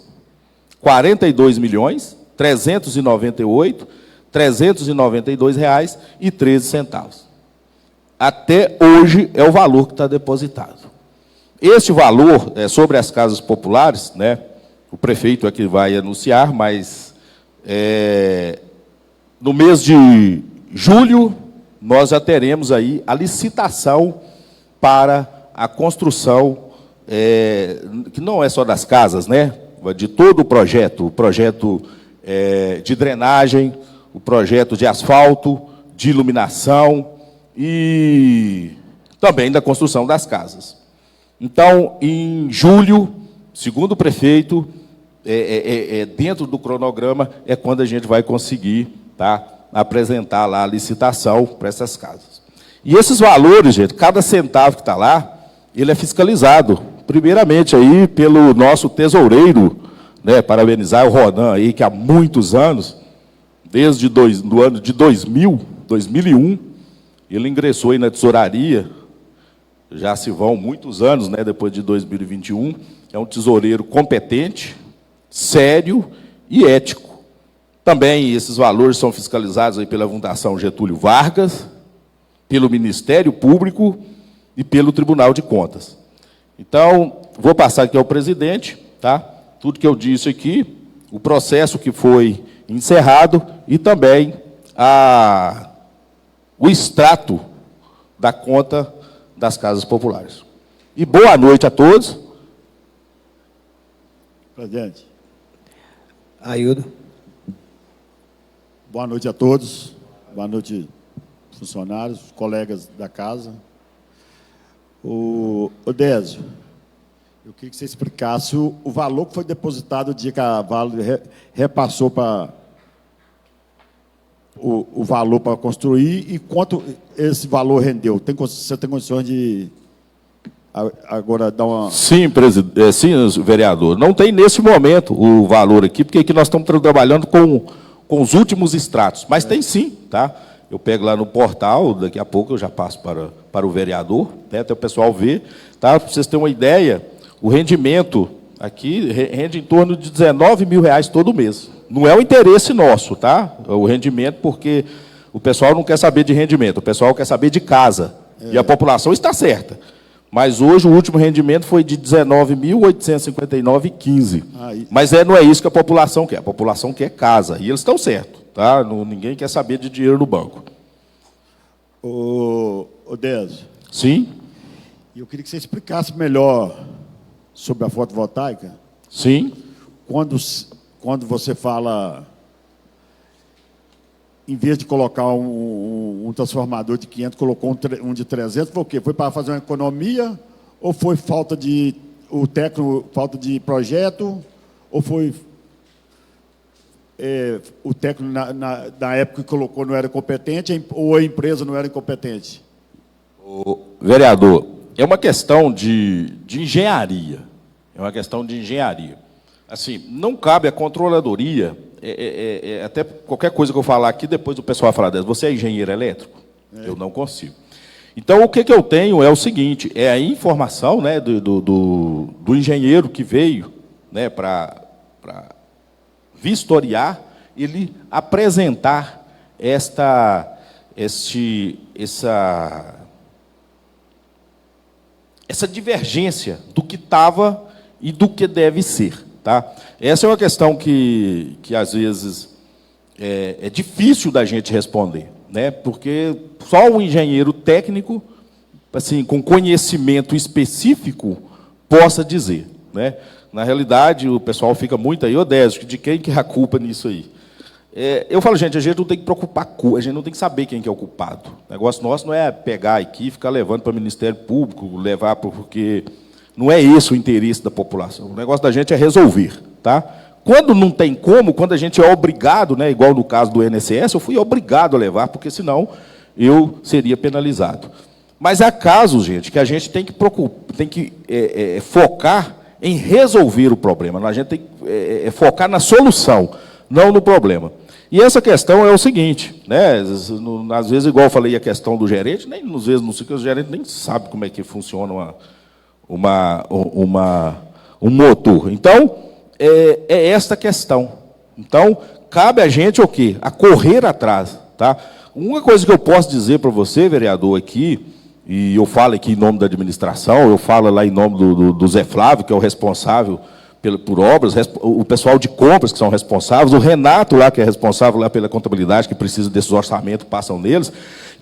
Speaker 2: R$ 42.392.392,13. Até hoje é o valor que está depositado. Este valor sobre as casas populares, né, o prefeito é que vai anunciar, mas no mês de julho nós já teremos aí a licitação para a construção, que não é só das casas, né, de todo o projeto de drenagem, o projeto de asfalto, de iluminação, e também da construção das casas. Então, em julho, segundo o prefeito, dentro do cronograma, é quando a gente vai conseguir, tá, apresentar lá a licitação para essas casas. E esses valores, gente, cada centavo que está lá, ele é fiscalizado, primeiramente aí pelo nosso tesoureiro, né, parabenizar o Ronan aí, que há muitos anos, desde do ano de 2001, ele ingressou aí na tesouraria, já se vão muitos anos, né, depois de 2021, é um tesoureiro competente, sério e ético. Também esses valores são fiscalizados aí pela Fundação Getúlio Vargas, pelo Ministério Público e pelo Tribunal de Contas. Então, vou passar aqui ao presidente, tá? Tudo que eu disse aqui, o processo que foi encerrado e também o extrato da conta das casas populares. E boa noite a todos.
Speaker 3: Presidente.
Speaker 1: Aildo.
Speaker 3: Boa noite a todos. Boa noite, funcionários, colegas da casa. O Désio, eu queria que você explicasse o valor que foi depositado o dia que a Vale repassou para o valor para construir e quanto esse valor rendeu. Você tem condições de agora dar uma...
Speaker 2: Sim, sim, vereador. Não tem nesse momento o valor aqui, porque aqui nós estamos trabalhando com os últimos extratos. Mas tem sim, tá? Eu pego lá no portal, daqui a pouco eu já passo para o vereador, né, até o pessoal ver. Tá? Para vocês terem uma ideia, o rendimento aqui rende em torno de R$19 mil todo mês. Não é o interesse nosso, tá? O rendimento, porque o pessoal não quer saber de rendimento, o pessoal quer saber de casa. E a população está certa. Mas hoje o último rendimento foi de R$19.859,15. Mas não é isso que a população quer. A população quer casa. E eles estão certos. Tá? Ninguém quer saber de dinheiro no banco.
Speaker 3: O Désio.
Speaker 2: Sim.
Speaker 3: Eu queria que você explicasse melhor sobre a fotovoltaica.
Speaker 2: Sim.
Speaker 3: Quando você fala, em vez de colocar um transformador de 500, colocou um de 300, foi o quê? Foi para fazer uma economia? Ou foi falta de falta de projeto? Ou foi o técnico, na época que colocou, não era competente, ou a empresa não era incompetente?
Speaker 2: Vereador, é uma questão de engenharia. É uma questão de engenharia. Assim, não cabe à controladoria, até qualquer coisa que eu falar aqui, depois o pessoal vai falar dessa. Você é engenheiro elétrico? Eu não consigo. Então, o que eu tenho é o seguinte, é a informação, né, do engenheiro que veio, né, para vistoriar, ele apresentar essa divergência do que estava e do que deve ser. Tá? Essa é uma questão que às vezes, é difícil da gente responder, né? Porque só um engenheiro técnico, assim, com conhecimento específico, possa dizer. Né? Na realidade, o pessoal fica muito aí, Désio, de quem que é a culpa nisso aí? Eu falo, gente, a gente não tem que preocupar, a gente não tem que saber quem que é o culpado. O negócio nosso não é pegar aqui e ficar levando para o Ministério Público, levar porque não é esse o interesse da população. O negócio da gente é resolver. Tá? Quando não tem como, quando a gente é obrigado, né, igual no caso do INSS, eu fui obrigado a levar, porque senão eu seria penalizado. Mas há casos, gente, que a gente tem que focar em resolver o problema. A gente tem que focar na solução, não no problema. E essa questão é o seguinte, né? Às vezes, igual eu falei, a questão do gerente, às vezes não sei que o gerente nem sabe como é que funciona um motor. Então, é esta questão. Então, cabe a gente o quê? A correr atrás. Tá? Uma coisa que eu posso dizer para você, vereador, aqui, e eu falo aqui em nome da administração, eu falo lá em nome do Zé Flávio, que é o responsável por obras, o pessoal de compras que são responsáveis, o Renato lá, que é responsável lá pela contabilidade, que precisa desses orçamentos, passam neles,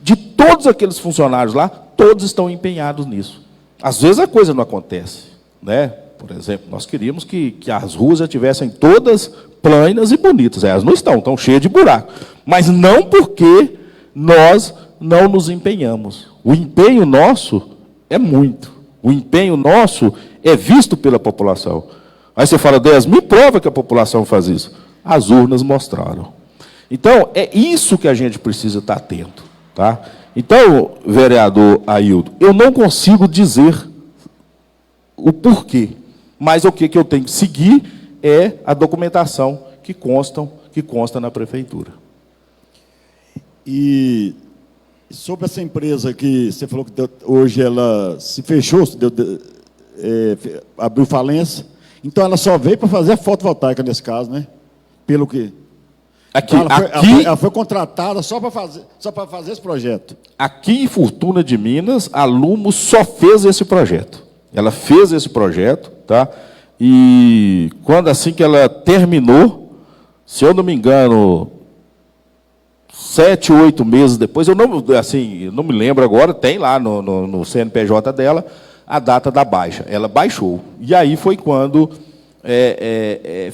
Speaker 2: de todos aqueles funcionários lá, todos estão empenhados nisso. Às vezes a coisa não acontece, né? Por exemplo, nós queríamos que as ruas já tivessem todas planas e bonitas. Elas não estão cheias de buraco. Mas não porque nós não nos empenhamos. O empenho nosso é muito. O empenho nosso é visto pela população. Aí você fala, 10 me prova que a população faz isso. As urnas mostraram. Então, é isso que a gente precisa estar atento. Tá? Então, vereador Aildo, eu não consigo dizer o porquê, mas o que eu tenho que seguir é a documentação que consta na prefeitura.
Speaker 3: E sobre essa empresa que você falou que hoje ela se fechou, abriu falência, então ela só veio para fazer a fotovoltaica nesse caso, né? Pelo que...
Speaker 2: Aqui,
Speaker 3: então ela foi contratada só para fazer esse projeto.
Speaker 2: Aqui em Fortuna de Minas, a Lumos só fez esse projeto. Ela fez esse projeto, tá? E quando assim que ela terminou, se eu não me engano, 7, 8 meses depois, eu não me lembro agora, tem lá no CNPJ dela a data da baixa. Ela baixou. E aí foi quando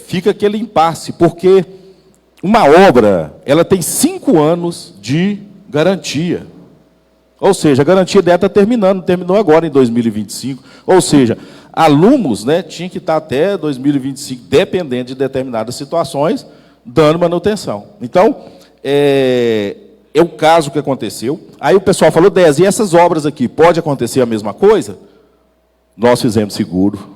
Speaker 2: fica aquele impasse, porque uma obra ela tem 5 anos de garantia. Ou seja, a garantia dela está terminou agora em 2025. Ou seja, a Lumos, né, tinha que estar até 2025, dependendo de determinadas situações, dando manutenção. Então, é o caso que aconteceu. Aí o pessoal falou, 10, e essas obras aqui, pode acontecer a mesma coisa? Nós fizemos seguro.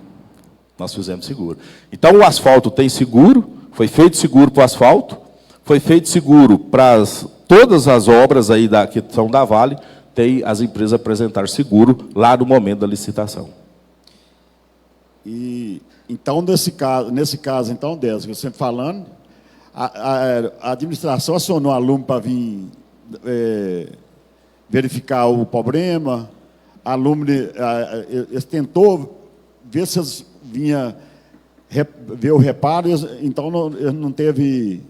Speaker 2: Nós fizemos seguro. Então, o asfalto tem seguro, foi feito seguro para o asfalto, foi feito seguro para todas as obras aí que são da Vale, tem as empresas apresentar seguro lá no momento da licitação.
Speaker 3: E então, nesse caso, então, Décio, que você falando, a administração acionou a Lumos para vir verificar o problema, a Lumos tentou ver se eles vinham ver o reparo, então não teve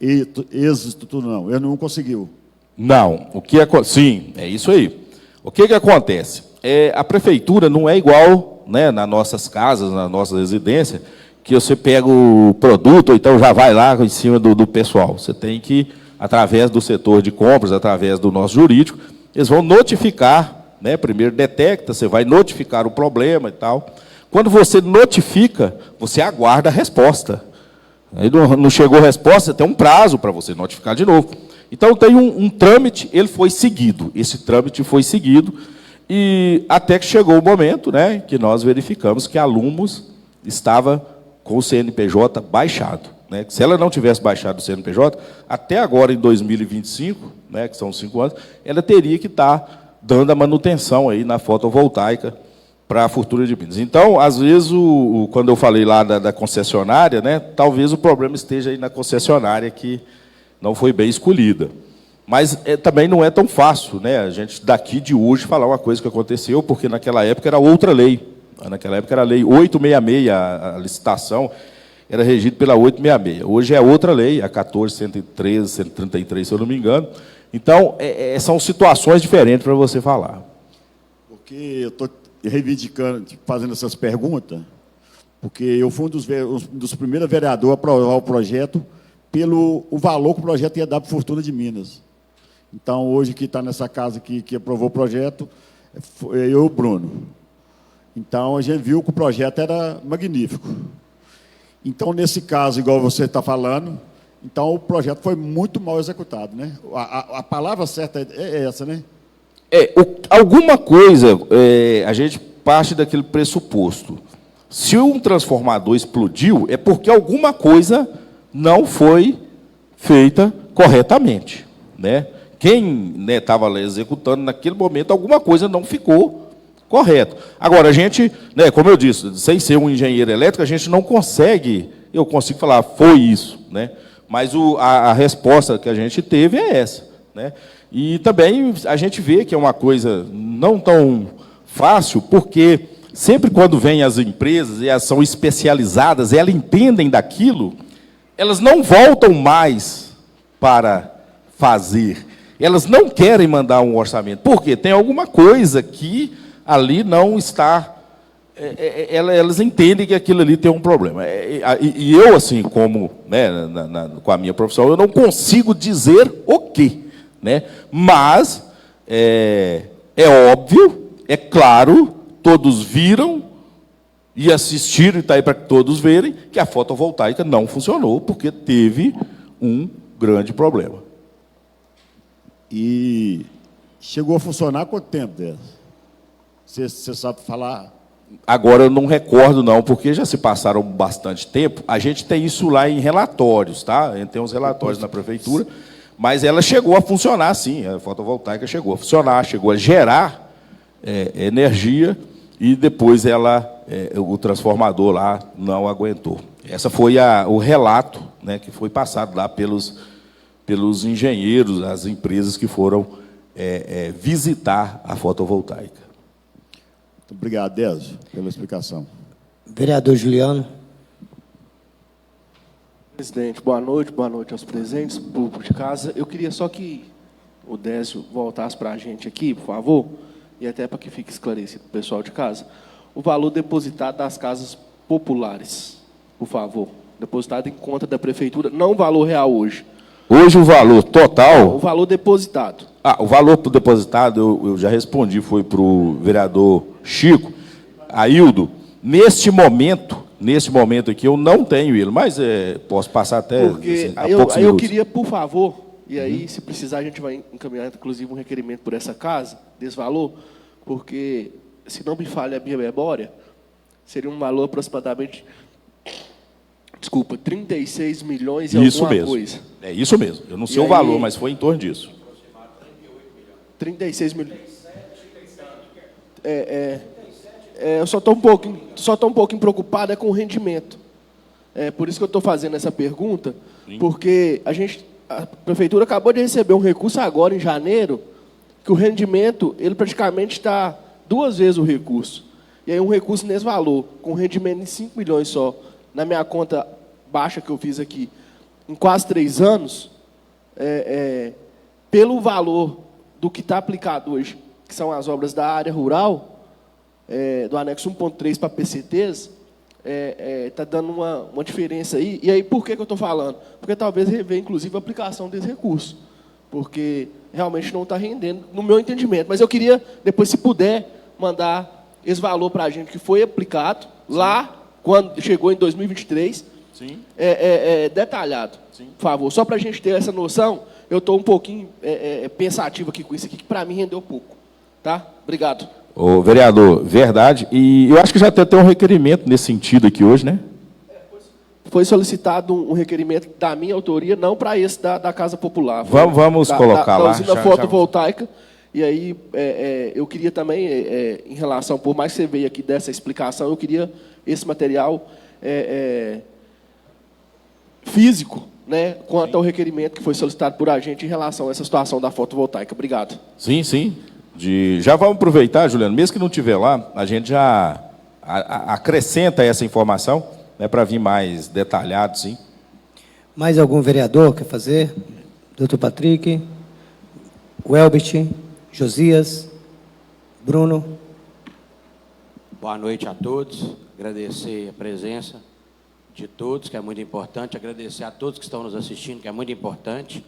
Speaker 3: êxito, tudo não, ele não conseguiu.
Speaker 2: Não, sim, é isso aí. O que acontece? A prefeitura não é igual, né, nas nossas casas, na nossa residência, que você pega o produto, ou então já vai lá em cima do pessoal. Você tem que, através do setor de compras, através do nosso jurídico, eles vão notificar, né, primeiro detecta, você vai notificar o problema e tal. Quando você notifica, você aguarda a resposta. Aí não chegou a resposta, você tem um prazo para você notificar de novo. Então, tem um trâmite, ele foi seguido. Esse trâmite foi seguido, e até que chegou o momento, né, que nós verificamos que a Lumos estava com o CNPJ baixado. Né? Se ela não tivesse baixado o CNPJ, até agora, em 2025, né, que são 5 anos, ela teria que estar dando a manutenção aí na fotovoltaica para a Fortuna de Minas. Então, às vezes, quando eu falei lá da concessionária, né, talvez o problema esteja aí na concessionária que não foi bem escolhida. Mas também não é tão fácil, né, a gente daqui de hoje falar uma coisa que aconteceu, porque naquela época era outra lei. Naquela época era a lei 866, a licitação era regida pela 866. Hoje é outra lei, a 14.113, 133, se eu não me engano. Então, são situações diferentes para você falar.
Speaker 3: Porque eu estou reivindicando, fazendo essas perguntas, porque eu fui um dos primeiros vereadores a aprovar o projeto pelo o valor que o projeto ia dar para a Fortuna de Minas. Então, hoje, que está nessa casa que aprovou o projeto, eu e o Bruno. Então, a gente viu que o projeto era magnífico. Então, nesse caso, igual você está falando, então o projeto foi muito mal executado, né? A palavra certa é essa, né?
Speaker 2: Alguma coisa, a gente parte daquele pressuposto. Se um transformador explodiu, é porque alguma coisa não foi feita corretamente, né? Quem estava lá executando naquele momento, alguma coisa não ficou correto. Agora, a gente, né, como eu disse, sem ser um engenheiro elétrico, a gente não consegue, eu consigo falar, foi isso, né? Mas a resposta que a gente teve é essa, né? E também a gente vê que é uma coisa não tão fácil, porque sempre quando vêm as empresas, e elas são especializadas, elas entendem daquilo, elas não voltam mais para fazer. Elas não querem mandar um orçamento. Por quê? Tem alguma coisa que ali não está... Elas entendem que aquilo ali tem um problema. E eu, assim, como, né, com a minha profissão, eu não consigo dizer o quê, né? Mas É óbvio, é claro, todos viram e assistiram, e está aí para que todos verem, que a fotovoltaica não funcionou, porque teve um grande problema.
Speaker 3: E chegou a funcionar há quanto tempo dessa? Você sabe falar?
Speaker 2: Agora eu não recordo, não, porque já se passaram bastante tempo. A gente tem isso lá em relatórios, tá? A gente tem uns relatórios na prefeitura, mas ela chegou a funcionar, sim. A fotovoltaica chegou a funcionar, chegou a gerar energia, e depois o transformador lá não aguentou. Essa foi o relato, né, que foi passado lá pelos engenheiros, as empresas que foram visitar a fotovoltaica.
Speaker 3: Muito obrigado, Désio, pela explicação.
Speaker 1: Vereador Juliano.
Speaker 4: Presidente, boa noite aos presentes, público de casa. Eu queria só que o Désio voltasse para a gente aqui, por favor, e até para que fique esclarecido para o pessoal de casa, o valor depositado das casas populares, por favor. Depositado em conta da prefeitura, não o valor real hoje.
Speaker 2: Hoje o valor total...
Speaker 4: O valor depositado.
Speaker 2: O valor depositado, eu já respondi, foi para o vereador Chico. Aildo, neste momento aqui, eu não tenho ele, mas posso passar até
Speaker 4: porque
Speaker 2: há poucos
Speaker 4: eu
Speaker 2: minutos.
Speaker 4: queria, por favor, e aí, se precisar, a gente vai encaminhar, inclusive, um requerimento por essa casa, desse valor, porque, se não me falha a minha memória, seria um valor aproximadamente, 36 milhões e
Speaker 2: isso
Speaker 4: alguma
Speaker 2: mesmo.
Speaker 4: coisa.
Speaker 2: É isso mesmo. Eu não sei
Speaker 4: E
Speaker 2: o valor, mas foi em torno disso.
Speaker 4: 36 milhões. Eu só estou um pouquinho preocupado com o rendimento. É por isso que eu estou fazendo essa pergunta, porque a prefeitura acabou de receber um recurso agora, em janeiro, que o rendimento, ele praticamente está 2 vezes o recurso. E aí um recurso nesse valor, com rendimento em 5 milhões só, na minha conta baixa que eu fiz aqui, em quase 3 anos, pelo valor do que está aplicado hoje, que são as obras da área rural, do anexo 1.3 para PCTs, está dando uma diferença aí. E aí, por que eu estou falando? Porque talvez rever, inclusive, a aplicação desse recurso. Porque realmente não está rendendo, no meu entendimento. Mas eu queria, depois, se puder, mandar esse valor para a gente, que foi aplicado lá, quando chegou em 2023, detalhado. Sim. Por favor, só para a gente ter essa noção, eu estou um pouquinho pensativo aqui com isso aqui, que para mim rendeu pouco. Tá? Obrigado.
Speaker 2: Ô, vereador, verdade. E eu acho que já tem até um requerimento nesse sentido aqui hoje, né?
Speaker 4: Foi solicitado um requerimento da minha autoria, não para esse da Casa Popular.
Speaker 2: Vamos colocar lá.
Speaker 4: Da usina fotovoltaica. E aí, eu queria também, em relação, por mais que você veio aqui dessa explicação, eu queria esse material físico, né, quanto ao requerimento que foi solicitado por a gente em relação a essa situação da fotovoltaica. Obrigado.
Speaker 2: Sim, sim. Já vamos aproveitar, Juliano, mesmo que não estiver lá, a gente já acrescenta essa informação, né, para vir mais detalhado, sim.
Speaker 1: Mais algum vereador quer fazer? Doutor Patrick, Welbert, Josias, Bruno.
Speaker 5: Boa noite a todos. Agradecer a presença de todos, que é muito importante. Agradecer a todos que estão nos assistindo, que é muito importante.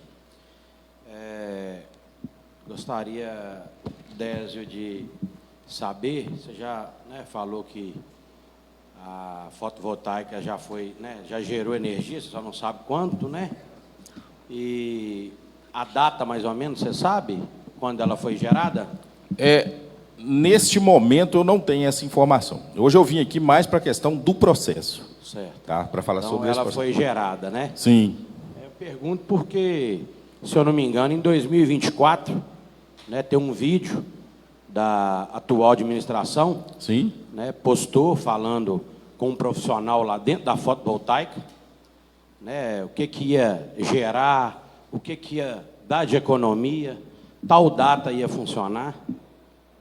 Speaker 5: Gostaria, Désio, de saber, você já, né, falou que a fotovoltaica já foi, né, já gerou energia, você só não sabe quanto, né? E a data, mais ou menos, você sabe quando ela foi gerada?
Speaker 2: Neste momento, eu não tenho essa informação. Hoje eu vim aqui mais para a questão do processo.
Speaker 5: Certo.
Speaker 2: Tá? Para falar
Speaker 5: então,
Speaker 2: sobre esse
Speaker 5: processo. Ela foi gerada, né?
Speaker 2: Sim.
Speaker 5: Eu pergunto porque, se eu não me engano, em 2024, né, tem um vídeo da atual administração,
Speaker 2: sim,
Speaker 5: né, postou falando com um profissional lá dentro da fotovoltaica, né, o que ia gerar, o que ia dar de economia, tal data ia funcionar.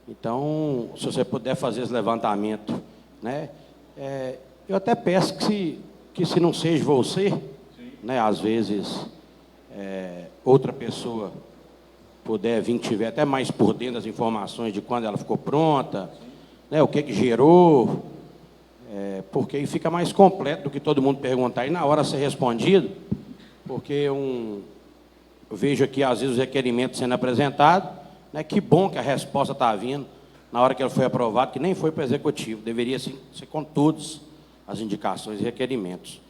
Speaker 5: Então, se você puder fazer esse levantamento, né, eu até peço que se não seja você, né, às vezes outra pessoa puder vir, tiver até mais por dentro das informações de quando ela ficou pronta, né, o que gerou, porque aí fica mais completo do que todo mundo perguntar e na hora ser respondido, porque eu vejo aqui às vezes os requerimentos sendo apresentados, Né? Que bom que a resposta está vindo na hora que ele foi aprovado, que nem foi para o Executivo. Deveria ser com todas as indicações e requerimentos.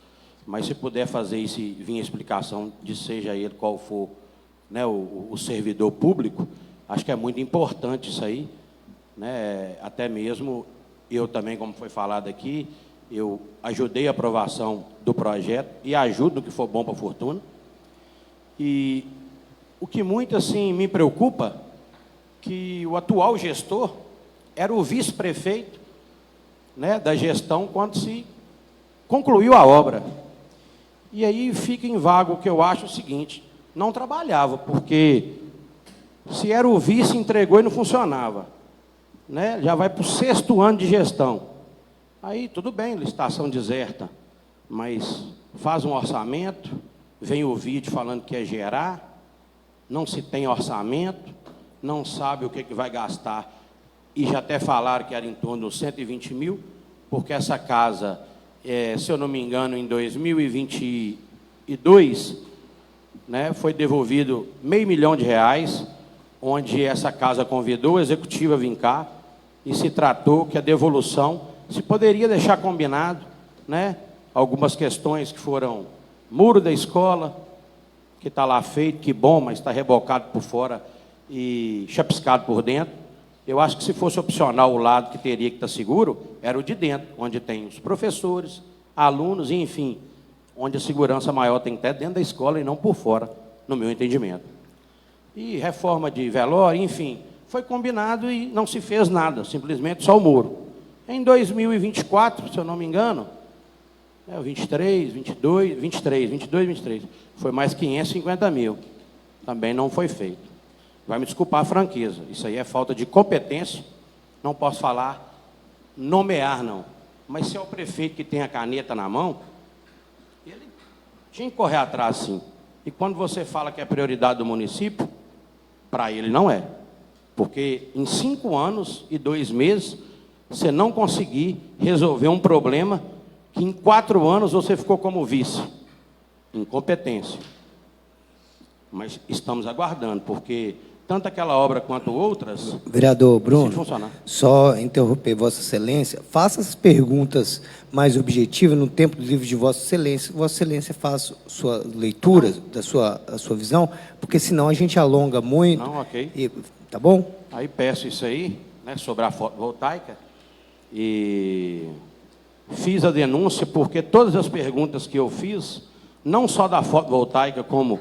Speaker 5: Mas se puder fazer isso e vir a explicação de seja ele qual for, né, o servidor público, acho que é muito importante isso aí. Né? Até mesmo eu também, como foi falado aqui, eu ajudei a aprovação do projeto e ajudo no que for bom para a Fortuna. E o que muito assim me preocupa, que o atual gestor era o vice-prefeito, né, da gestão quando se concluiu a obra. E aí fica em vago o que eu acho o seguinte, não trabalhava, porque se era o vice, entregou e não funcionava. Né? Já vai para o 6º ano de gestão. Aí tudo bem, licitação deserta, mas faz um orçamento, vem o vídeo falando que é gerar, não se tem orçamento, não sabe o que vai gastar, e já até falaram que era em torno de 120 mil, porque essa casa, se eu não me engano, em 2022, né, foi devolvido R$500 mil, onde essa casa convidou o executivo a vir cá, e se tratou que a devolução se poderia deixar combinado, né, algumas questões que foram muro da escola, que está lá feito, que bom, mas está rebocado por fora e chapiscado por dentro. Eu acho que se fosse opcional o lado que teria que estar seguro, era o de dentro, onde tem os professores, alunos, e enfim, onde a segurança maior tem que estar dentro da escola e não por fora, no meu entendimento. E reforma de velório, enfim, foi combinado e não se fez nada, simplesmente só o muro. Em 2024, se eu não me engano, 23, 23, foi mais 550 mil. Também não foi feito. Vai me desculpar a franqueza, isso aí é falta de competência, não posso falar, nomear não. Mas se é o prefeito que tem a caneta na mão, ele tinha que correr atrás sim. E quando você fala que é prioridade do município, para ele não é. Porque em 5 anos e 2 meses, você não conseguir resolver um problema que em 4 anos você ficou como vice. Incompetência. Mas estamos aguardando, porque tanto aquela obra quanto outras...
Speaker 1: Vereador Bruno,
Speaker 5: funcionar. Só
Speaker 1: interromper Vossa Excelência, faça as perguntas mais objetivas no tempo livre de Vossa Excelência. Vossa Excelência faz sua leitura, da sua visão, porque senão a gente alonga muito.
Speaker 5: Não, ok.
Speaker 1: E, tá bom?
Speaker 5: Aí peço isso aí, né, sobre a fotovoltaica, e fiz a denúncia porque todas as perguntas que eu fiz, não só da fotovoltaica, como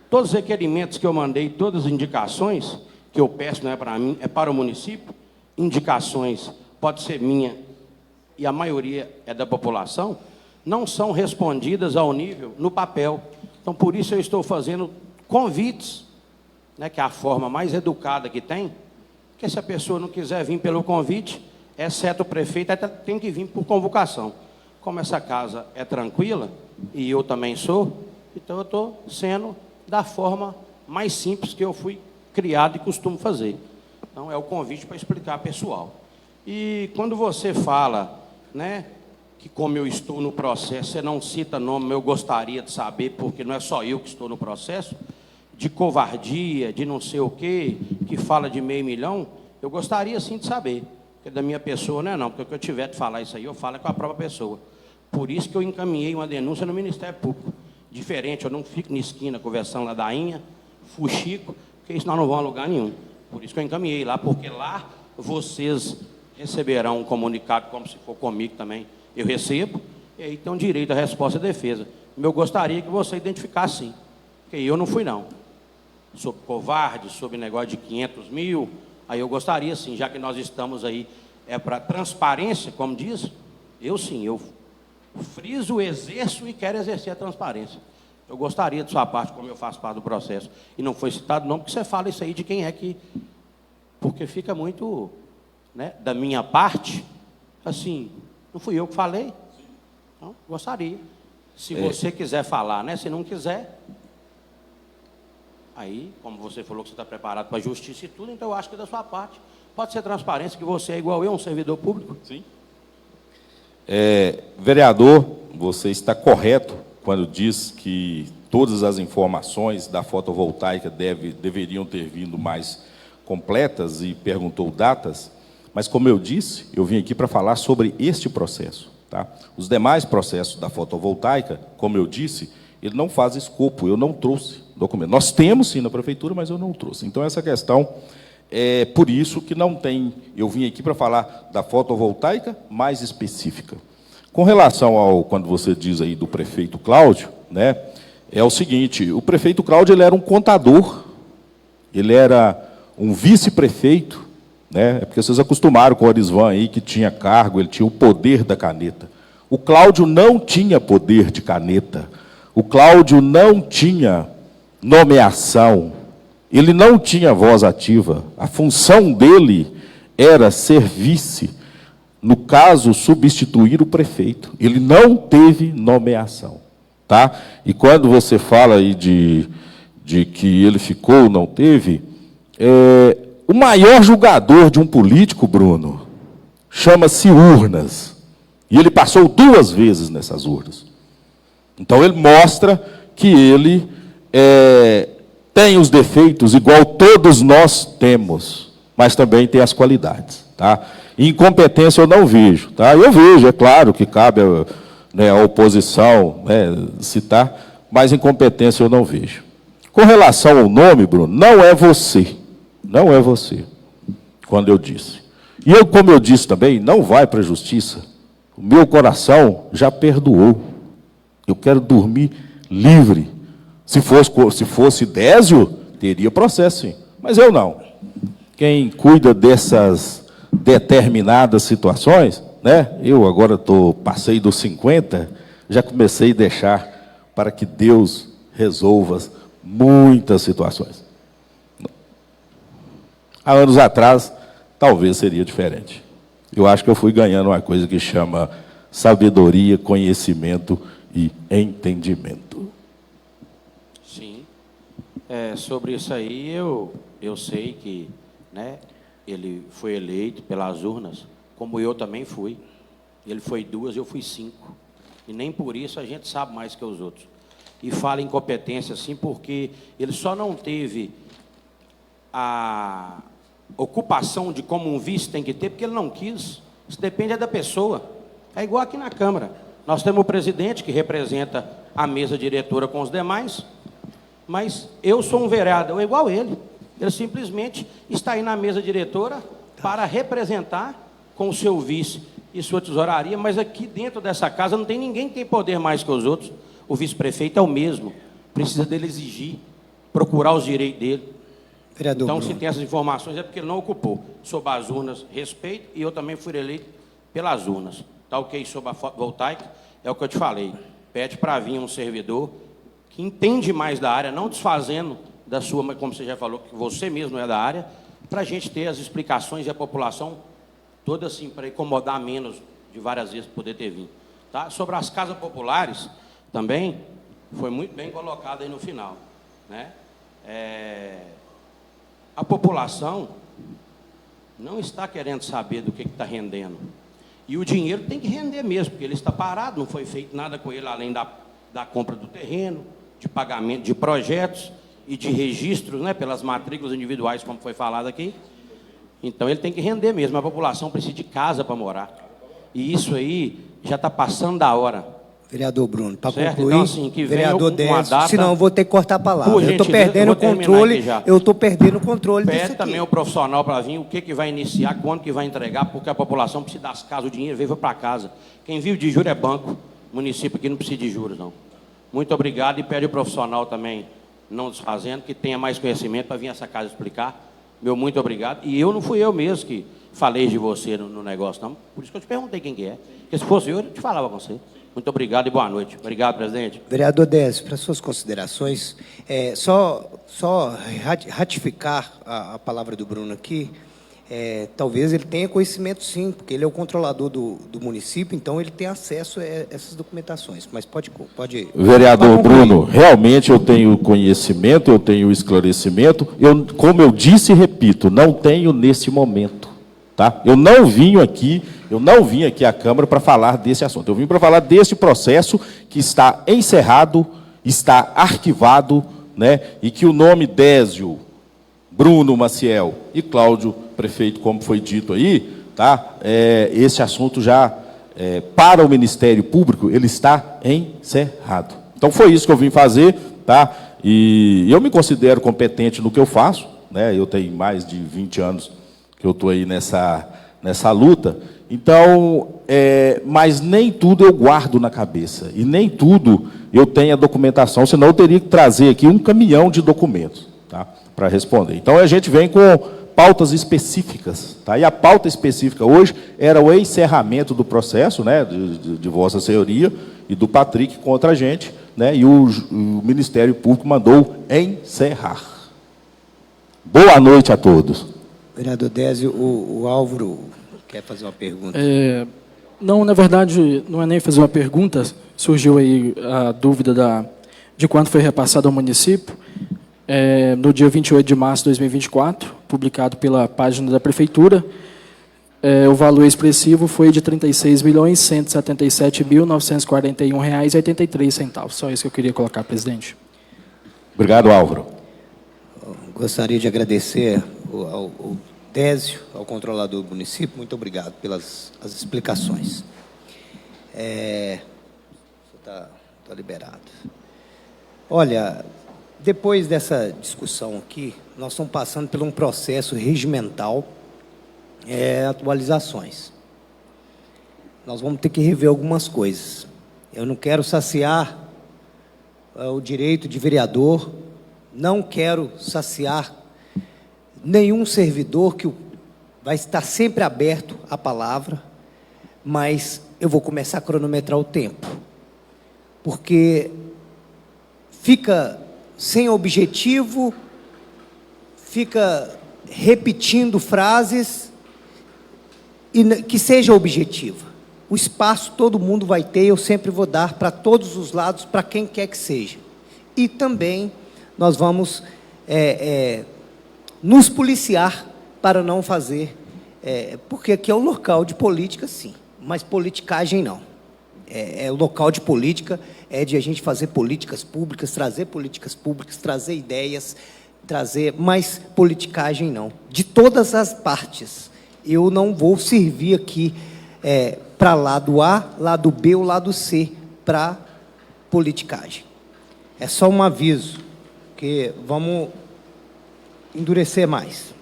Speaker 5: todos os requerimentos que eu mandei, todas as indicações que eu peço, não é para mim, é para o município, indicações, pode ser minha, e a maioria é da população, não são respondidas ao nível, no papel. Então, por isso eu estou fazendo convites, né, que é a forma mais educada que tem, que se a pessoa não quiser vir pelo convite, exceto o prefeito, tem que vir por convocação. Como essa casa é tranquila, e eu também sou, então eu estou sendo da forma mais simples que eu fui criado e costumo fazer. Então, é o convite para explicar pessoal. E quando você fala, né, que como eu estou no processo, você não cita nome, eu gostaria de saber, porque não é só eu que estou no processo, de covardia, de não sei o quê, que fala de R$500 mil, eu gostaria sim de saber. Porque da minha pessoa não é não, porque o que eu tiver de falar isso aí, eu falo com a própria pessoa. Por isso que eu encaminhei uma denúncia no Ministério Público. Diferente, eu não fico na esquina conversando ladainha, fuxico, porque isso nós não vamos a lugar nenhum. Por isso que eu encaminhei lá, porque lá vocês receberão um comunicado, como se for comigo também, eu recebo, e aí tem direito à resposta e defesa. Eu gostaria que você identificasse sim, porque eu não fui não. Sobre covarde, sobre negócio de 500 mil, aí eu gostaria sim, já que nós estamos aí, para transparência, como diz, eu sim, eu friso, exerço e quero exercer a transparência. Eu gostaria de sua parte, como eu faço parte do processo, e não foi citado não, porque você fala isso aí de quem é que... Porque fica muito, né, da minha parte, assim, não fui eu que falei, então, gostaria. Se você quiser falar, né, se não quiser, aí, como você falou que você está preparado para a justiça e tudo, então eu acho que da sua parte pode ser transparência, que você é igual eu, um servidor público.
Speaker 2: Sim. Vereador, você está correto quando diz que todas as informações da fotovoltaica deveriam ter vindo mais completas e perguntou datas, mas, como eu disse, eu vim aqui para falar sobre este processo. Tá? Os demais processos da fotovoltaica, como eu disse, ele não faz escopo, eu não trouxe documento. Nós temos, sim, na prefeitura, mas eu não trouxe. Então, essa questão é por isso que não tem... Eu vim aqui para falar da fotovoltaica mais específica. Com relação ao, quando você diz aí do prefeito Cláudio, né, é o seguinte, o prefeito Cláudio ele era um contador, ele era um vice-prefeito, né, é porque vocês acostumaram com o Orisvan aí, que tinha cargo, ele tinha o poder da caneta. O Cláudio não tinha poder de caneta, o Cláudio não tinha nomeação, ele não tinha voz ativa, a função dele era ser vice, no caso, substituir o prefeito. Ele não teve nomeação. Tá? E quando você fala aí de que ele ficou, não teve, o maior julgador de um político, Bruno, chama-se urnas. E ele passou 2 vezes nessas urnas. Então, ele mostra que ele tem os defeitos, igual todos nós temos, mas também tem as qualidades. Tá? Incompetência eu não vejo. Tá? Eu vejo, é claro que cabe a oposição citar, mas incompetência eu não vejo. Com relação ao nome, Bruno, não é você, quando eu disse. E eu, como eu disse também, não vai para a justiça. O meu coração já perdoou. Eu quero dormir livre. Se fosse Désio, teria processo, sim. Mas eu não. Quem cuida dessas determinadas situações, né? Eu agora passei dos 50, já comecei a deixar para que Deus resolva muitas situações. Há anos atrás, talvez seria diferente. Eu acho que eu fui ganhando uma coisa que chama sabedoria, conhecimento e entendimento.
Speaker 5: Sim. Sobre isso aí, eu sei que, né, ele foi eleito pelas urnas, como eu também fui. Ele foi 2, eu fui 5. E nem por isso a gente sabe mais que os outros. E fala incompetência, sim, porque ele só não teve a ocupação de como um vice tem que ter, porque ele não quis. Isso depende da pessoa. É igual aqui na Câmara. Nós temos o presidente, que representa a mesa diretora com os demais, mas eu sou um vereador igual ele. Ele simplesmente está aí na mesa diretora para representar com o seu vice e sua tesouraria, mas aqui dentro dessa casa não tem ninguém que tem poder mais que os outros. O vice-prefeito é o mesmo, precisa dele exigir, procurar os direitos dele.
Speaker 1: Vereador
Speaker 5: então,
Speaker 1: Bruno,
Speaker 5: se tem essas informações, é porque ele não ocupou. Sob as urnas, respeito, e eu também fui eleito pelas urnas. Tá ok sobre a fotovoltaica, é o que eu te falei. Pede para vir um servidor que entende mais da área, não desfazendo da sua, como você já falou, que você mesmo é da área, para a gente ter as explicações e a população toda assim, para incomodar menos de várias vezes poder ter vindo. Tá? Sobre as casas populares, também, foi muito bem colocado aí no final. Né? A população não está querendo saber do que está rendendo. E o dinheiro tem que render mesmo, porque ele está parado, não foi feito nada com ele, além da compra do terreno, de pagamento de projetos e de registros, né, pelas matrículas individuais, como foi falado aqui. Então, ele tem que render mesmo. A população precisa de casa para morar. E isso aí já está passando da hora.
Speaker 1: Vereador Bruno, para
Speaker 5: certo?
Speaker 1: concluir,
Speaker 5: Então, assim, que
Speaker 1: vereador Décio, senão eu vou ter que cortar a palavra.
Speaker 5: Por
Speaker 1: Eu estou
Speaker 5: gentileza,
Speaker 1: perdendo o controle, eu estou perdendo o controle disso
Speaker 5: Pede
Speaker 1: aqui.
Speaker 5: também o profissional para vir, o que vai iniciar, quando que vai entregar, porque a população precisa das casas, o dinheiro veio para casa. Quem vive de juros é banco, o município aqui não precisa de juros, não. Muito obrigado, e pede o profissional também, não desfazendo, que tenha mais conhecimento para vir essa casa explicar. Meu muito obrigado. E não fui eu mesmo que falei de você no negócio, não. Por isso que eu te perguntei quem que é. Porque se fosse eu te falava com você. Muito obrigado e boa noite. Obrigado, presidente.
Speaker 1: Vereador Décio, para suas considerações, só ratificar a palavra do Bruno aqui, talvez ele tenha conhecimento sim, porque ele é o controlador do município, então ele tem acesso a essas documentações. Mas pode ir.
Speaker 2: Vereador Bruno, realmente eu tenho conhecimento, eu tenho esclarecimento. Como eu disse e repito, não tenho nesse momento. Tá? Eu não vim aqui à Câmara para falar desse assunto. Eu vim para falar desse processo que está encerrado, está arquivado, né? E que o nome Désio Bruno Maciel e Cláudio, prefeito, como foi dito aí, tá? Esse assunto já, para o Ministério Público, ele está encerrado. Então, foi isso que eu vim fazer, tá? E eu me considero competente no que eu faço, né? Eu tenho mais de 20 anos que eu estou aí nessa luta. Então, mas nem tudo eu guardo na cabeça, e nem tudo eu tenho a documentação, senão eu teria que trazer aqui um caminhão de documentos, tá? Para responder. Então, a gente vem com pautas específicas, tá? E a pauta específica hoje era o encerramento do processo, né, de Vossa Senhoria e do Patrick contra a gente, né, e o Ministério Público mandou encerrar. Boa noite a todos.
Speaker 1: Vereador Désio, o Álvaro quer fazer uma pergunta.
Speaker 6: Não, na verdade, não é nem fazer uma pergunta. Surgiu aí a dúvida de quanto foi repassado ao município. No dia 28 de março de 2024, publicado pela página da Prefeitura, o valor expressivo foi de R$ 36.177.941,83. Só isso que eu queria colocar, presidente.
Speaker 2: Obrigado, Álvaro.
Speaker 1: Gostaria de agradecer ao Désio, ao controlador do município. Muito obrigado pelas as explicações. Está liberado. Olha, depois dessa discussão aqui, nós estamos passando por um processo regimental, atualizações. Nós vamos ter que rever algumas coisas. Eu não quero saciar o direito de vereador, não quero saciar nenhum servidor que vai estar sempre aberto à palavra, mas eu vou começar a cronometrar o tempo, porque fica sem objetivo, fica repetindo frases e que seja objetiva. O espaço todo mundo vai ter, eu sempre vou dar para todos os lados, para quem quer que seja. E também nós vamos nos policiar para não fazer, porque aqui é um local de política, sim, mas politicagem não. O local de política é de a gente fazer políticas públicas, trazer ideias, mas politicagem não. De todas as partes. Eu não vou servir aqui para lado A, lado B ou lado C para politicagem. É só um aviso, que vamos endurecer mais.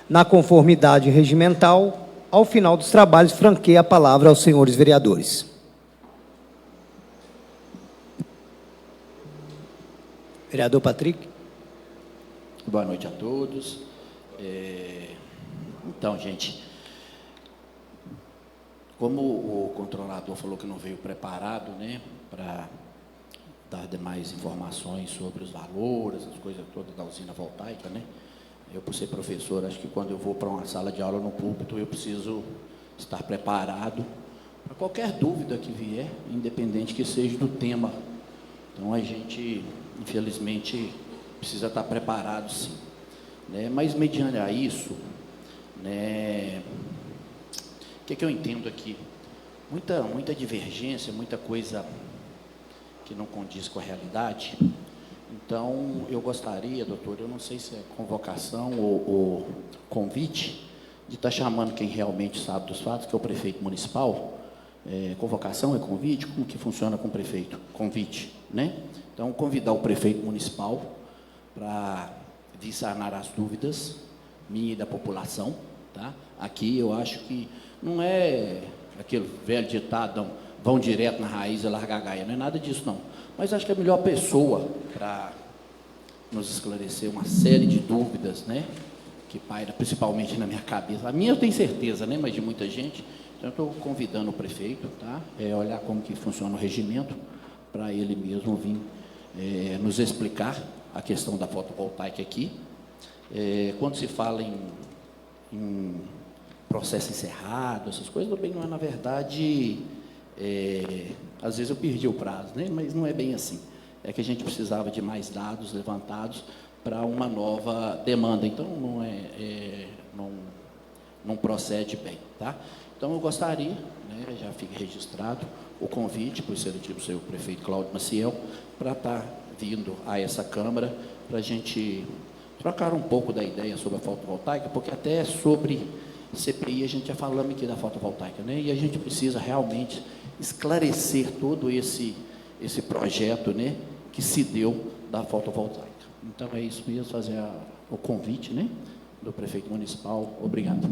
Speaker 1: Na conformidade regimental, ao final dos trabalhos, franqueia a palavra aos senhores vereadores. Vereador Patrick.
Speaker 7: Boa noite a todos. Então, gente, como o controlador falou que não veio preparado, né, para dar demais informações sobre os valores, as coisas todas da usina voltaica, né? Eu, por ser professor, acho que quando eu vou para uma sala de aula no púlpito, eu preciso estar preparado para qualquer dúvida que vier, independente que seja do tema. Então, a gente, infelizmente, precisa estar preparado, sim, né? Mas, mediante a isso, né, o que eu entendo aqui? Muita divergência, muita coisa que não condiz com a realidade. Então, eu gostaria, doutor, eu não sei se é convocação ou convite, de estar chamando quem realmente sabe dos fatos, que é o prefeito municipal. Convocação é convite? Como que funciona com o prefeito? Convite, né? Então, convidar o prefeito municipal para vir sanar as dúvidas minha e da população, tá? Aqui eu acho que não é aquele velho ditado, vão direto na raiz e largar a gaia, não é nada disso, não. Mas acho que a melhor pessoa para nos esclarecer uma série de dúvidas, né, que paira principalmente na minha cabeça. A minha eu tenho certeza, né, mas de muita gente. Então, eu estou convidando o prefeito, tá, olhar como que funciona o regimento, para ele mesmo vir nos explicar a questão da fotovoltaica aqui. Quando se fala em processo encerrado, essas coisas, também não é, na verdade, às vezes eu perdi o prazo, né? Mas não é bem assim. É que a gente precisava de mais dados levantados para uma nova demanda. Então, não procede bem, tá? Então, eu gostaria, né, já fica registrado o convite por ser o seu prefeito Cláudio Maciel, para estar vindo a essa Câmara, para a gente trocar um pouco da ideia sobre a fotovoltaica, porque até sobre CPI a gente já falamos aqui da fotovoltaica, né? E a gente precisa realmente esclarecer todo esse projeto, né, que se deu da fotovoltaica. Então é isso mesmo, fazer o convite, né, do prefeito municipal. Obrigado.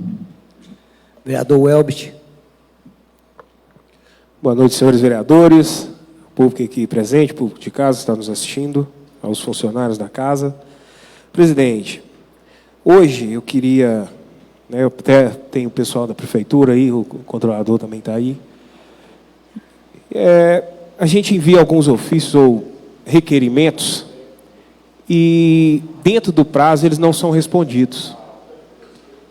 Speaker 1: Vereador Welbit.
Speaker 8: Boa noite, senhores vereadores, público aqui presente, público de casa que está nos assistindo, aos funcionários da casa. Presidente, hoje eu queria, né, eu até tenho o pessoal da prefeitura aí, o controlador também está aí. A gente envia alguns ofícios ou requerimentos e, dentro do prazo, eles não são respondidos.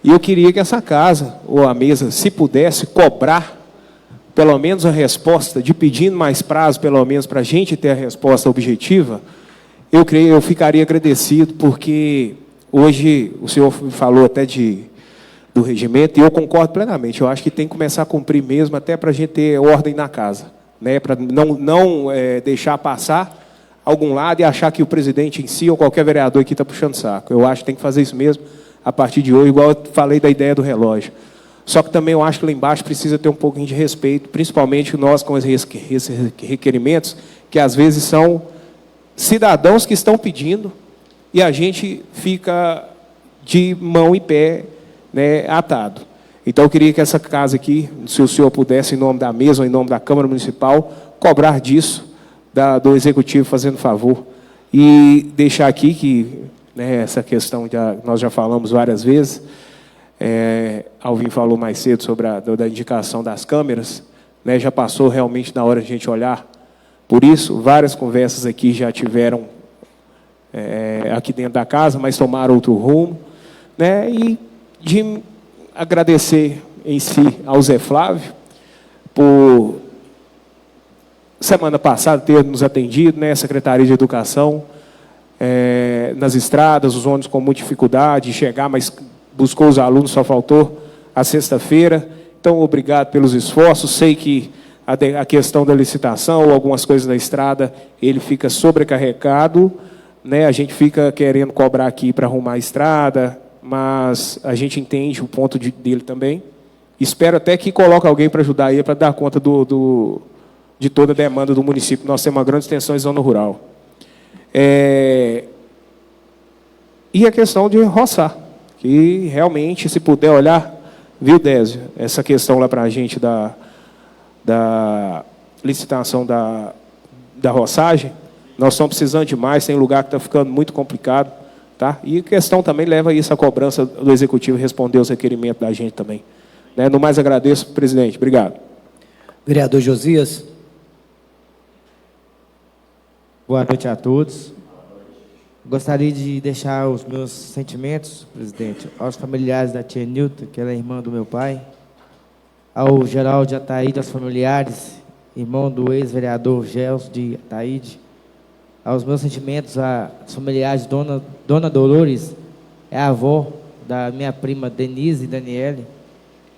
Speaker 8: E eu queria que essa casa, ou a mesa, se pudesse cobrar pelo menos a resposta, de pedindo mais prazo, pelo menos, para a gente ter a resposta objetiva, eu ficaria agradecido, porque hoje o senhor falou até do regimento, e eu concordo plenamente. Eu acho que tem que começar a cumprir mesmo, até para a gente ter ordem na casa, né, para não deixar passar algum lado e achar que o presidente em si ou qualquer vereador aqui está puxando saco. Eu acho que tem que fazer isso mesmo a partir de hoje, igual eu falei da ideia do relógio. Só que também eu acho que lá embaixo precisa ter um pouquinho de respeito, principalmente nós com esses requerimentos, que às vezes são cidadãos que estão pedindo e a gente fica de mão e pé, né, atado. Então eu queria que essa casa aqui, se o senhor pudesse, em nome da mesa ou em nome da Câmara Municipal, cobrar disso, do Executivo, fazendo favor. E deixar aqui que, né, essa questão nós já falamos várias vezes. Alvin falou mais cedo sobre da indicação das câmeras, né, já passou realmente na hora de a gente olhar por isso. Várias conversas aqui já tiveram aqui dentro da casa, mas tomaram outro rumo, né, e de agradecer em si ao Zé Flávio por semana passada ter nos atendido, né, Secretaria de Educação, nas estradas, os ônibus com muita dificuldade de chegar, mas buscou os alunos, só faltou a sexta-feira. Então, obrigado pelos esforços. Sei que a questão da licitação ou algumas coisas da estrada, ele fica sobrecarregado, né? A gente fica querendo cobrar aqui para arrumar a estrada, mas a gente entende o ponto dele também. Espero até que coloque alguém para ajudar aí, para dar conta de toda a demanda do município. Nós temos uma grande extensão em zona rural. E a questão de roçar, que realmente, se puder olhar, viu, Désio, essa questão lá para a gente da licitação da roçagem, nós estamos precisando de mais, tem lugar que está ficando muito complicado, tá? E a questão também leva isso à cobrança do Executivo responder os requerimentos da gente também. Né? No mais, agradeço, presidente. Obrigado.
Speaker 1: Vereador Josias.
Speaker 9: Boa noite a todos. Gostaria de deixar os meus sentimentos, presidente, aos familiares da tia Nilton, que ela é irmã do meu pai, ao Geraldo de Ataíde, aos familiares, irmão do ex-vereador Gelson de Ataíde, aos meus sentimentos aos familiares de Dona Dolores, é a avó da minha prima Denise e Daniele,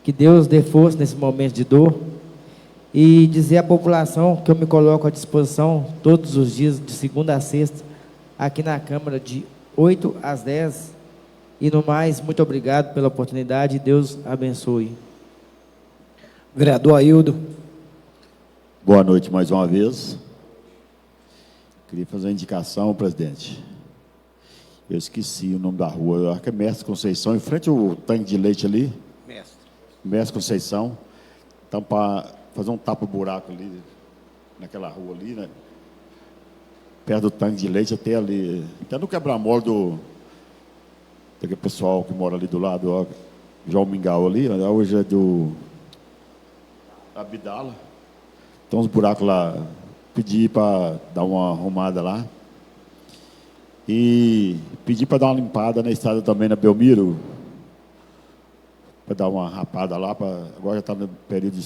Speaker 9: que Deus dê força nesse momento de dor, e dizer à população que eu me coloco à disposição todos os dias, de segunda a sexta, aqui na Câmara, de 8 às 10. E no mais, muito obrigado pela oportunidade e Deus abençoe.
Speaker 1: Vereador Aildo.
Speaker 3: Boa noite mais uma vez. Queria fazer uma indicação, presidente. Eu esqueci o nome da rua. Eu acho que é Mestre Conceição, em frente ao tanque de leite ali. Mestre Conceição. Então, para fazer um tapa-buraco ali, naquela rua ali, né? Perto do tanque de leite, até ali, até no quebra-mola daquele pessoal que mora ali do lado, ó, João Mingau ali, hoje é do Abdala. Tem uns buracos lá, pedi para dar uma arrumada lá. E pedi para dar uma limpada na estrada também, na Belmiro, para dar uma rapada lá, agora já está no período,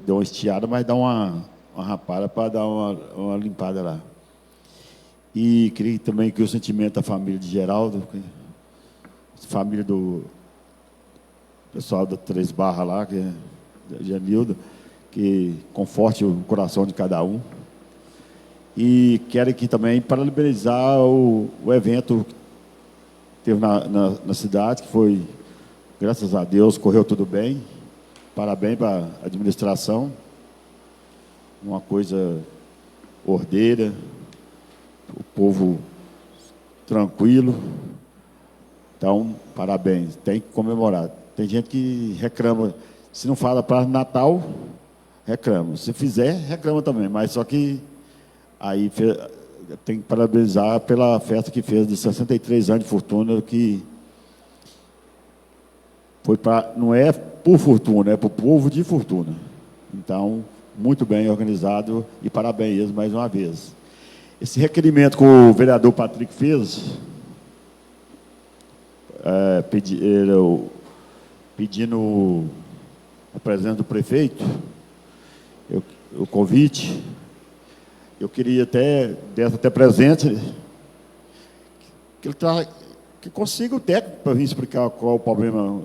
Speaker 3: deu uma estiada, mas dá uma rapada para dar uma limpada lá. E queria também que o sentimento da família de Geraldo, família do pessoal da Três Barras lá, que é de Anildo, que conforte o coração de cada um. E quero aqui também parabenizar o evento teve na cidade, que foi, graças a Deus, correu tudo bem. Parabéns para a administração. Uma coisa ordeira, o povo tranquilo. Então, parabéns, tem que comemorar. Tem gente que reclama, se não fala para Natal, reclama. Se fizer, reclama também, mas só que aí tem que parabenizar pela festa que fez de 63 anos de Fortuna, que foi não é por Fortuna, é para o povo de Fortuna. Então, muito bem organizado e parabéns mais uma vez. Esse requerimento que o vereador Patrick fez, pedindo a presença do prefeito, o convite, eu queria até presente, que consiga o técnico para vir explicar qual é o problema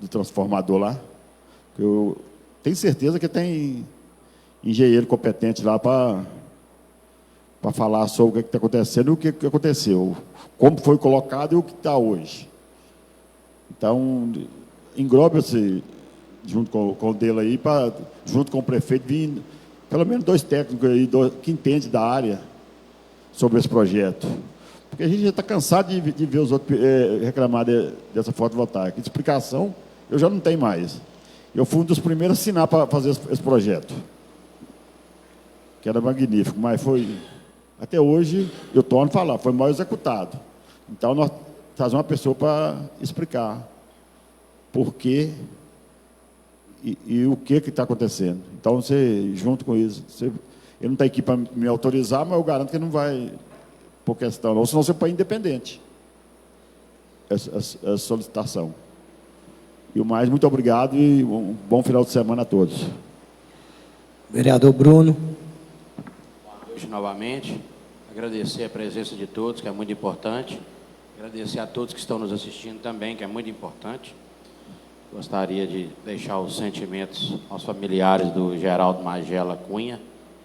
Speaker 3: do transformador lá. Eu tenho certeza que tem engenheiro competente lá para falar sobre o que está acontecendo e o que aconteceu, como foi colocado e o que está hoje. Então, engloba-se junto com o dele aí, junto com o prefeito, vir pelo menos 2 técnicos aí, que entendem da área sobre esse projeto. Porque a gente já está cansado de ver os outros reclamar dessa fotovoltaica. De explicação, eu já não tenho mais. Eu fui um dos primeiros a assinar para fazer esse projeto, que era magnífico, mas foi, até hoje, eu torno a falar, foi mal executado. Então, nós trazemos uma pessoa para explicar por quê e o que está acontecendo. Então, você, junto com isso, ele não está aqui para me autorizar, mas eu garanto que não vai por questão, não, senão você põe independente essa solicitação. E o mais, muito obrigado e um bom final de semana a todos.
Speaker 1: Vereador Bruno.
Speaker 5: Boa noite novamente. Agradecer a presença de todos, que é muito importante. Agradecer a todos que estão nos assistindo também, que é muito importante. Gostaria de deixar os sentimentos aos familiares do Geraldo Magela Cunha,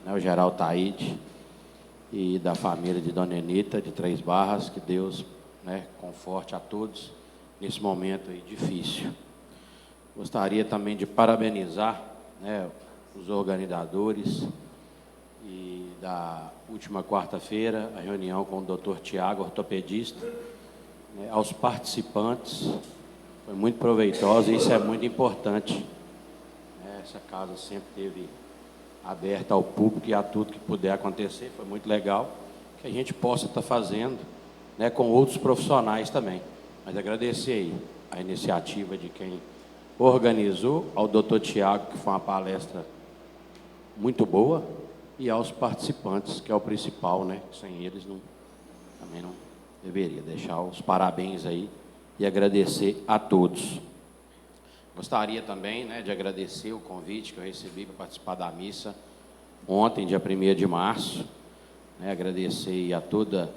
Speaker 5: né, o Geraldo Taide, e da família de Dona Enita, de Três Barras. Que Deus, né, conforte a todos nesse momento aí difícil. Gostaria também de parabenizar, né, os organizadores e da última quarta-feira, a reunião com o Dr. Tiago, ortopedista, né, aos participantes. Foi muito proveitosa e isso é muito importante. Essa casa sempre esteve aberta ao público e a tudo que puder acontecer. Foi muito legal que a gente possa estar fazendo, né, com outros profissionais também. Mas agradecer aí a iniciativa de quem organizou, ao doutor Tiago, que foi uma palestra muito boa, e aos participantes, que é o principal, né? Sem eles também não deveria. Deixar os parabéns aí e agradecer a todos. Gostaria também, né, de agradecer o convite que eu recebi para participar da missa ontem, dia 1º de março. Né, agradecer a toda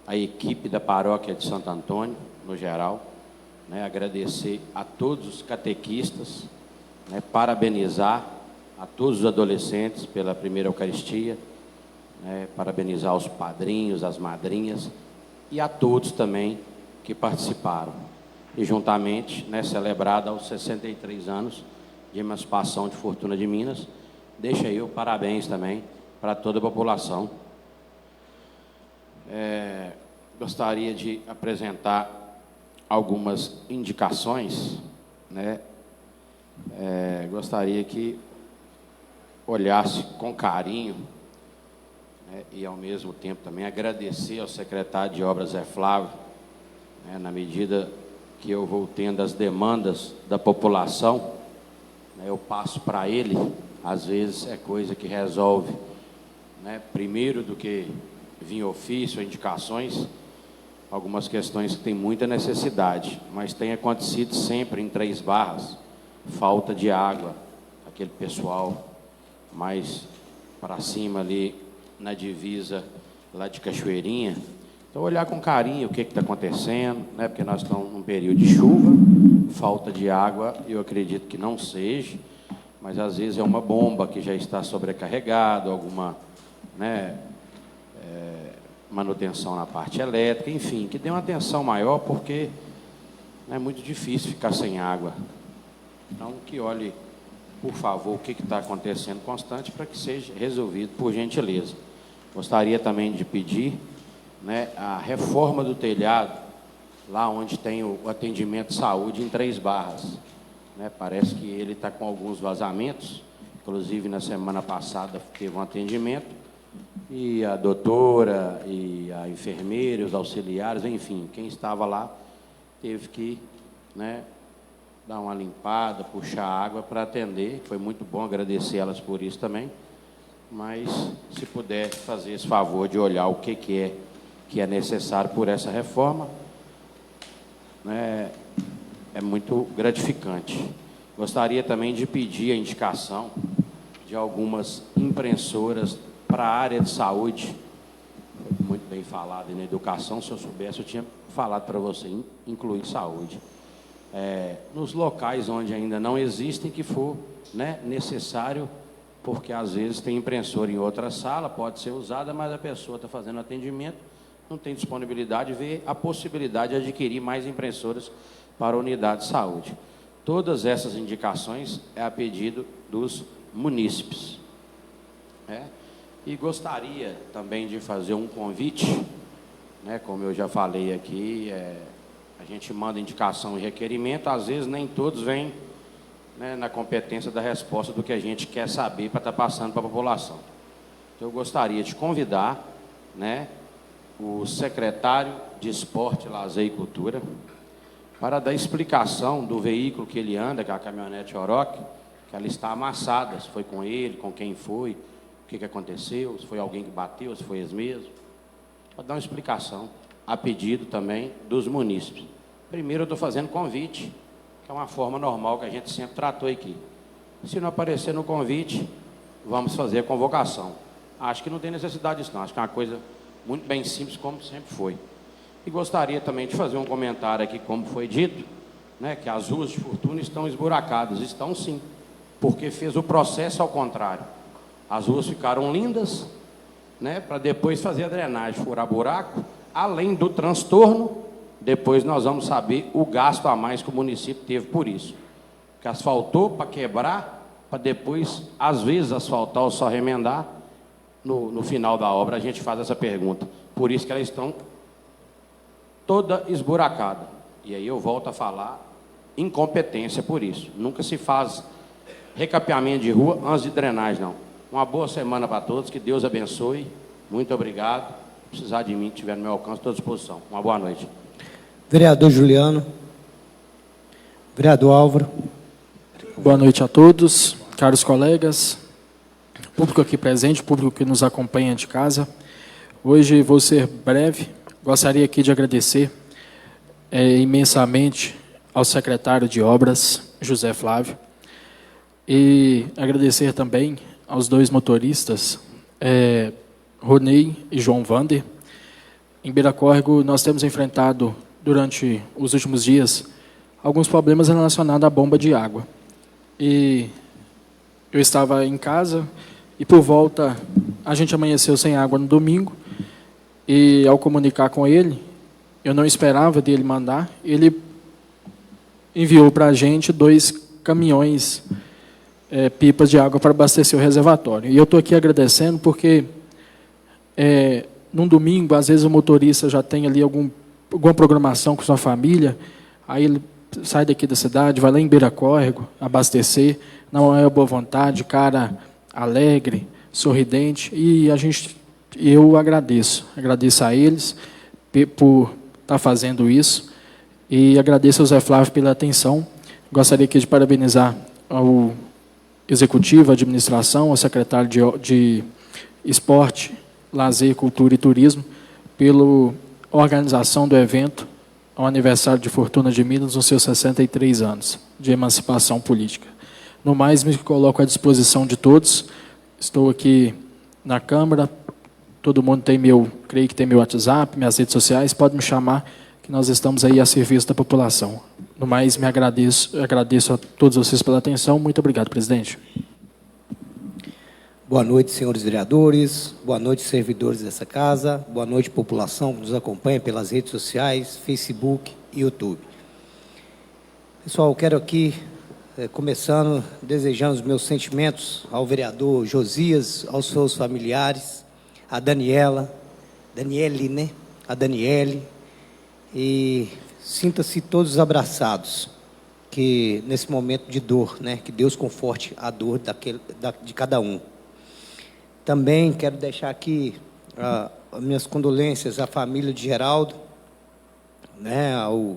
Speaker 5: a equipe da paróquia de Santo Antônio, no geral. Né, agradecer a todos os catequistas, né, parabenizar a todos os adolescentes pela primeira Eucaristia, né, parabenizar os padrinhos, as madrinhas e a todos também que participaram. E juntamente, né, celebrada aos 63 anos de emancipação de Fortuna de Minas, deixa aí o parabéns também para toda a população. Gostaria de apresentar algumas indicações, né? Gostaria que olhasse com carinho, né, e ao mesmo tempo também agradecer ao secretário de Obras Zé Flávio, né, na medida que eu vou tendo as demandas da população, né, eu passo para ele, às vezes é coisa que resolve, né, primeiro do que vir ofício, indicações, algumas questões que têm muita necessidade, mas tem acontecido sempre em Três Barras, falta de água, aquele pessoal mais para cima ali na divisa lá de Cachoeirinha. Então, olhar com carinho o que está acontecendo, né? Porque nós estamos num período de chuva, falta de água, eu acredito que não seja, mas às vezes é uma bomba que já está sobrecarregada, alguma, né, manutenção na parte elétrica, enfim, que dê uma atenção maior, porque é muito difícil ficar sem água. Então, que olhe, por favor, o que está acontecendo constante para que seja resolvido, por gentileza. Gostaria também de pedir, né, a reforma do telhado, lá onde tem o atendimento de saúde em Três Barras. Né, parece que ele está com alguns vazamentos, inclusive na semana passada teve um atendimento, e a doutora, e a enfermeira, os auxiliares, enfim, quem estava lá teve que, né, dar uma limpada, puxar água para atender. Foi muito bom, agradecer elas por isso também. Mas, se puder fazer esse favor de olhar o que é necessário por essa reforma, né, é muito gratificante. Gostaria também de pedir a indicação de algumas impressoras para a área de saúde. Foi muito bem falado na educação. Se eu soubesse, eu tinha falado para você incluir saúde. Nos locais onde ainda não existem, que for, né, necessário, porque às vezes tem impressora em outra sala, pode ser usada, mas a pessoa está fazendo atendimento, não tem disponibilidade, vê a possibilidade de adquirir mais impressoras para a unidade de saúde. Todas essas indicações é a pedido dos munícipes. E gostaria também de fazer um convite, né, como eu já falei aqui, a gente manda indicação e requerimento, às vezes nem todos vêm, né, na competência da resposta do que a gente quer saber para estar passando para a população. Então, eu gostaria de convidar, né, o secretário de Esporte, Lazer e Cultura para dar explicação do veículo que ele anda, que é a caminhonete Oroch, que ela está amassada, se foi com ele, com quem foi, o que aconteceu, se foi alguém que bateu, se foi eles mesmos. Para dar uma explicação, a pedido também dos munícipes. Primeiro, eu estou fazendo convite, que é uma forma normal que a gente sempre tratou aqui. Se não aparecer no convite, vamos fazer a convocação. Acho que não tem necessidade disso, não. Acho que é uma coisa muito bem simples, como sempre foi. E gostaria também de fazer um comentário aqui, como foi dito, né, que as ruas de Fortuna estão esburacadas. Estão sim, porque fez o processo ao contrário. As ruas ficaram lindas, né, para depois fazer a drenagem, furar buraco, além do transtorno. Depois nós vamos saber o gasto a mais que o município teve por isso. Que asfaltou para quebrar, para depois, às vezes, asfaltar ou só remendar. No final da obra, a gente faz essa pergunta. Por isso que elas estão toda esburacada. E aí eu volto a falar incompetência por isso. Nunca se faz recapeamento de rua antes de drenagem, não. Uma boa semana para todos, que Deus abençoe. Muito obrigado. Se precisar de mim, que estiver no meu alcance, estou à disposição. Uma boa noite.
Speaker 1: Vereador Juliano. Vereador Álvaro.
Speaker 6: Boa noite a todos, caros colegas, público aqui presente, público que nos acompanha de casa. Hoje vou ser breve. Gostaria aqui de agradecer imensamente ao secretário de Obras, José Flávio, e agradecer também aos dois motoristas, Ronei e João Vander. Em Beira Córrego, nós temos enfrentado, durante os últimos dias, alguns problemas relacionados à bomba de água. E eu estava em casa e, por volta, a gente amanheceu sem água no domingo. E, ao comunicar com ele, eu não esperava dele mandar, ele enviou para a gente 2 caminhões, pipas de água para abastecer o reservatório. E eu estou aqui agradecendo porque, num domingo, às vezes o motorista já tem ali alguma programação com sua família, aí ele sai daqui da cidade, vai lá em Beira Córrego, abastecer, na maior boa vontade, cara alegre, sorridente, e eu agradeço a eles por estar fazendo isso, e agradeço ao Zé Flávio pela atenção. Gostaria aqui de parabenizar ao Executivo, a administração, ao secretário de Esporte, Lazer, Cultura e Turismo, pela organização do evento ao aniversário de Fortuna de Minas, nos seus 63 anos de emancipação política. No mais, me coloco à disposição de todos. Estou aqui na Câmara, todo mundo creio que tem meu WhatsApp, minhas redes sociais, pode me chamar, que nós estamos aí a serviço da população. No mais, agradeço a todos vocês pela atenção. Muito obrigado, presidente.
Speaker 1: Boa noite, senhores vereadores. Boa noite, servidores dessa casa. Boa noite, população que nos acompanha pelas redes sociais, Facebook e YouTube. Pessoal, eu quero aqui, começando, desejando os meus sentimentos ao vereador Josias, aos seus familiares, a Daniele, né? A Daniele, e sinta-se todos abraçados, que nesse momento de dor, né? Que Deus conforte a dor de cada um. Também quero deixar aqui minhas condolências à família de Geraldo, né,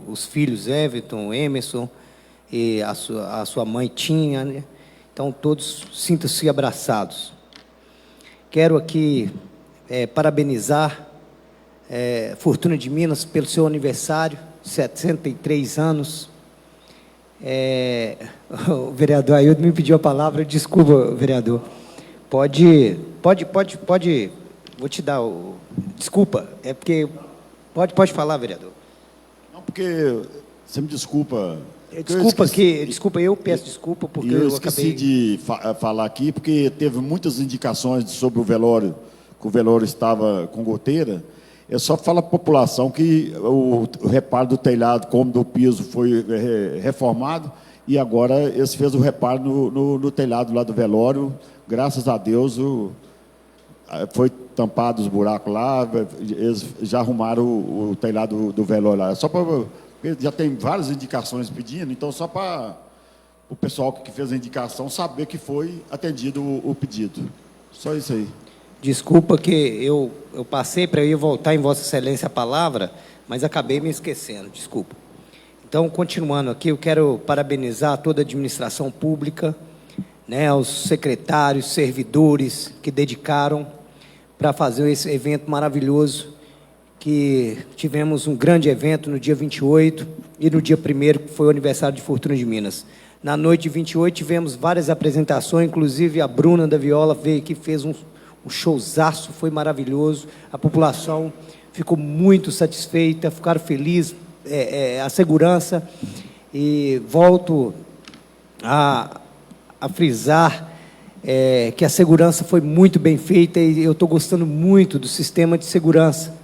Speaker 1: os filhos Everton, Emerson e a sua mãe Tinha, né? Então todos sintam-se abraçados. Quero aqui parabenizar Fortuna de Minas pelo seu aniversário, 73 anos. O vereador Ailton me pediu a palavra, desculpa, vereador. Pode, vou te dar o... Desculpa, é porque... Pode falar, vereador.
Speaker 3: Não, porque... Você me desculpa...
Speaker 1: Desculpa, eu peço desculpa, porque eu
Speaker 3: esqueci
Speaker 1: acabei...
Speaker 3: de falar aqui, porque teve muitas indicações sobre o velório, que o velório estava com goteira. É só falar para a população que o reparo do telhado, como do piso, foi reformado, e agora eles fez o reparo no telhado lá do velório. Graças a Deus, foi tampado os buracos lá, eles já arrumaram o telhado do velório lá. Só para, já tem várias indicações pedindo, então só para o pessoal que fez a indicação saber que foi atendido o pedido. Só isso aí.
Speaker 1: Desculpa que eu passei para eu ir voltar em Vossa Excelência a palavra, mas acabei me esquecendo, desculpa. Então, continuando aqui, eu quero parabenizar toda a administração pública, né, aos secretários, servidores que dedicaram para fazer esse evento maravilhoso, que tivemos um grande evento no dia 28 e no dia 1º, que foi o aniversário de Fortuna de Minas. Na noite de 28 tivemos várias apresentações, inclusive a Bruna da Viola veio aqui, fez um showzaço, foi maravilhoso, a população ficou muito satisfeita, ficaram felizes, a segurança, e volto a frisar que a segurança foi muito bem feita e eu estou gostando muito do sistema de segurança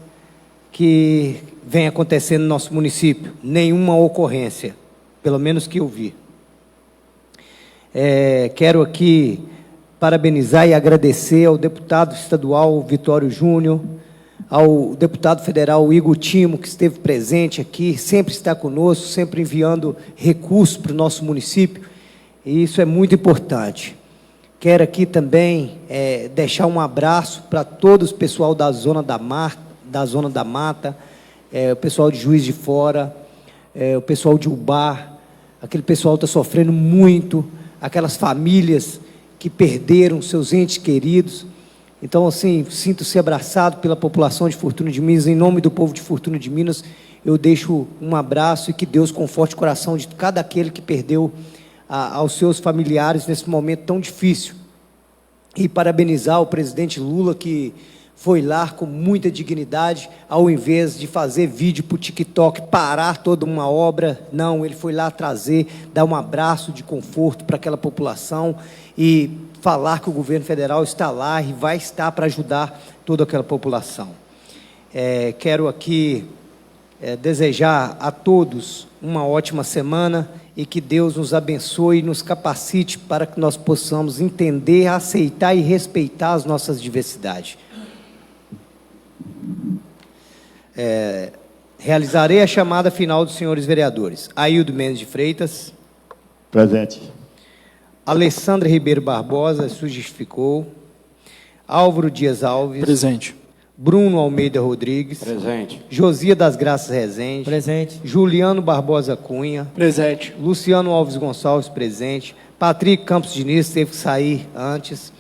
Speaker 1: que vem acontecendo no nosso município. Nenhuma ocorrência, pelo menos que eu vi. Quero aqui parabenizar e agradecer ao deputado estadual Vitório Júnior, ao deputado federal Igor Timo, que esteve presente aqui, sempre está conosco, sempre enviando recursos para o nosso município, e isso é muito importante. Quero aqui também deixar um abraço para todo o pessoal da Zona da Mata, o pessoal de Juiz de Fora, o pessoal de Ubá, aquele pessoal está sofrendo muito, aquelas famílias que perderam seus entes queridos. Então, assim, sinto-se abraçado pela população de Fortuna de Minas. Em nome do povo de Fortuna de Minas, eu deixo um abraço e que Deus conforte o coração de cada aquele que perdeu aos seus familiares nesse momento tão difícil. E parabenizar o presidente Lula, que foi lá com muita dignidade, ao invés de fazer vídeo para o TikTok, parar toda uma obra, não, ele foi lá trazer, dar um abraço de conforto para aquela população e falar que o governo federal está lá e vai estar para ajudar toda aquela população. Quero aqui desejar a todos uma ótima semana e que Deus nos abençoe e nos capacite para que nós possamos entender, aceitar e respeitar as nossas diversidades. Realizarei a chamada final dos senhores vereadores. Aildo Mendes de Freitas.
Speaker 3: Presente.
Speaker 1: Alessandra Ribeiro Barbosa, se justificou. Álvaro Dias Alves.
Speaker 6: Presente.
Speaker 1: Bruno Almeida Rodrigues.
Speaker 5: Presente.
Speaker 1: Josia das Graças Rezende.
Speaker 9: Presente.
Speaker 1: Juliano Barbosa Cunha.
Speaker 4: Presente.
Speaker 1: Luciano Alves Gonçalves, presente. Patrick Campos Diniz, teve que sair antes.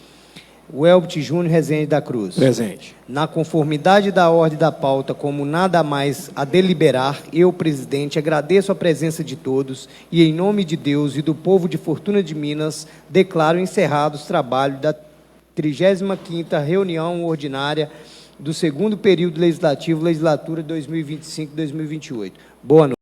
Speaker 1: Welbert Júnior Rezende da Cruz.
Speaker 8: Presente.
Speaker 1: Na conformidade da ordem da pauta, como nada mais a deliberar, eu, presidente, agradeço a presença de todos e, em nome de Deus e do povo de Fortuna de Minas, declaro encerrados os trabalhos da 35ª reunião ordinária do segundo período legislativo, legislatura 2025-2028. Boa noite.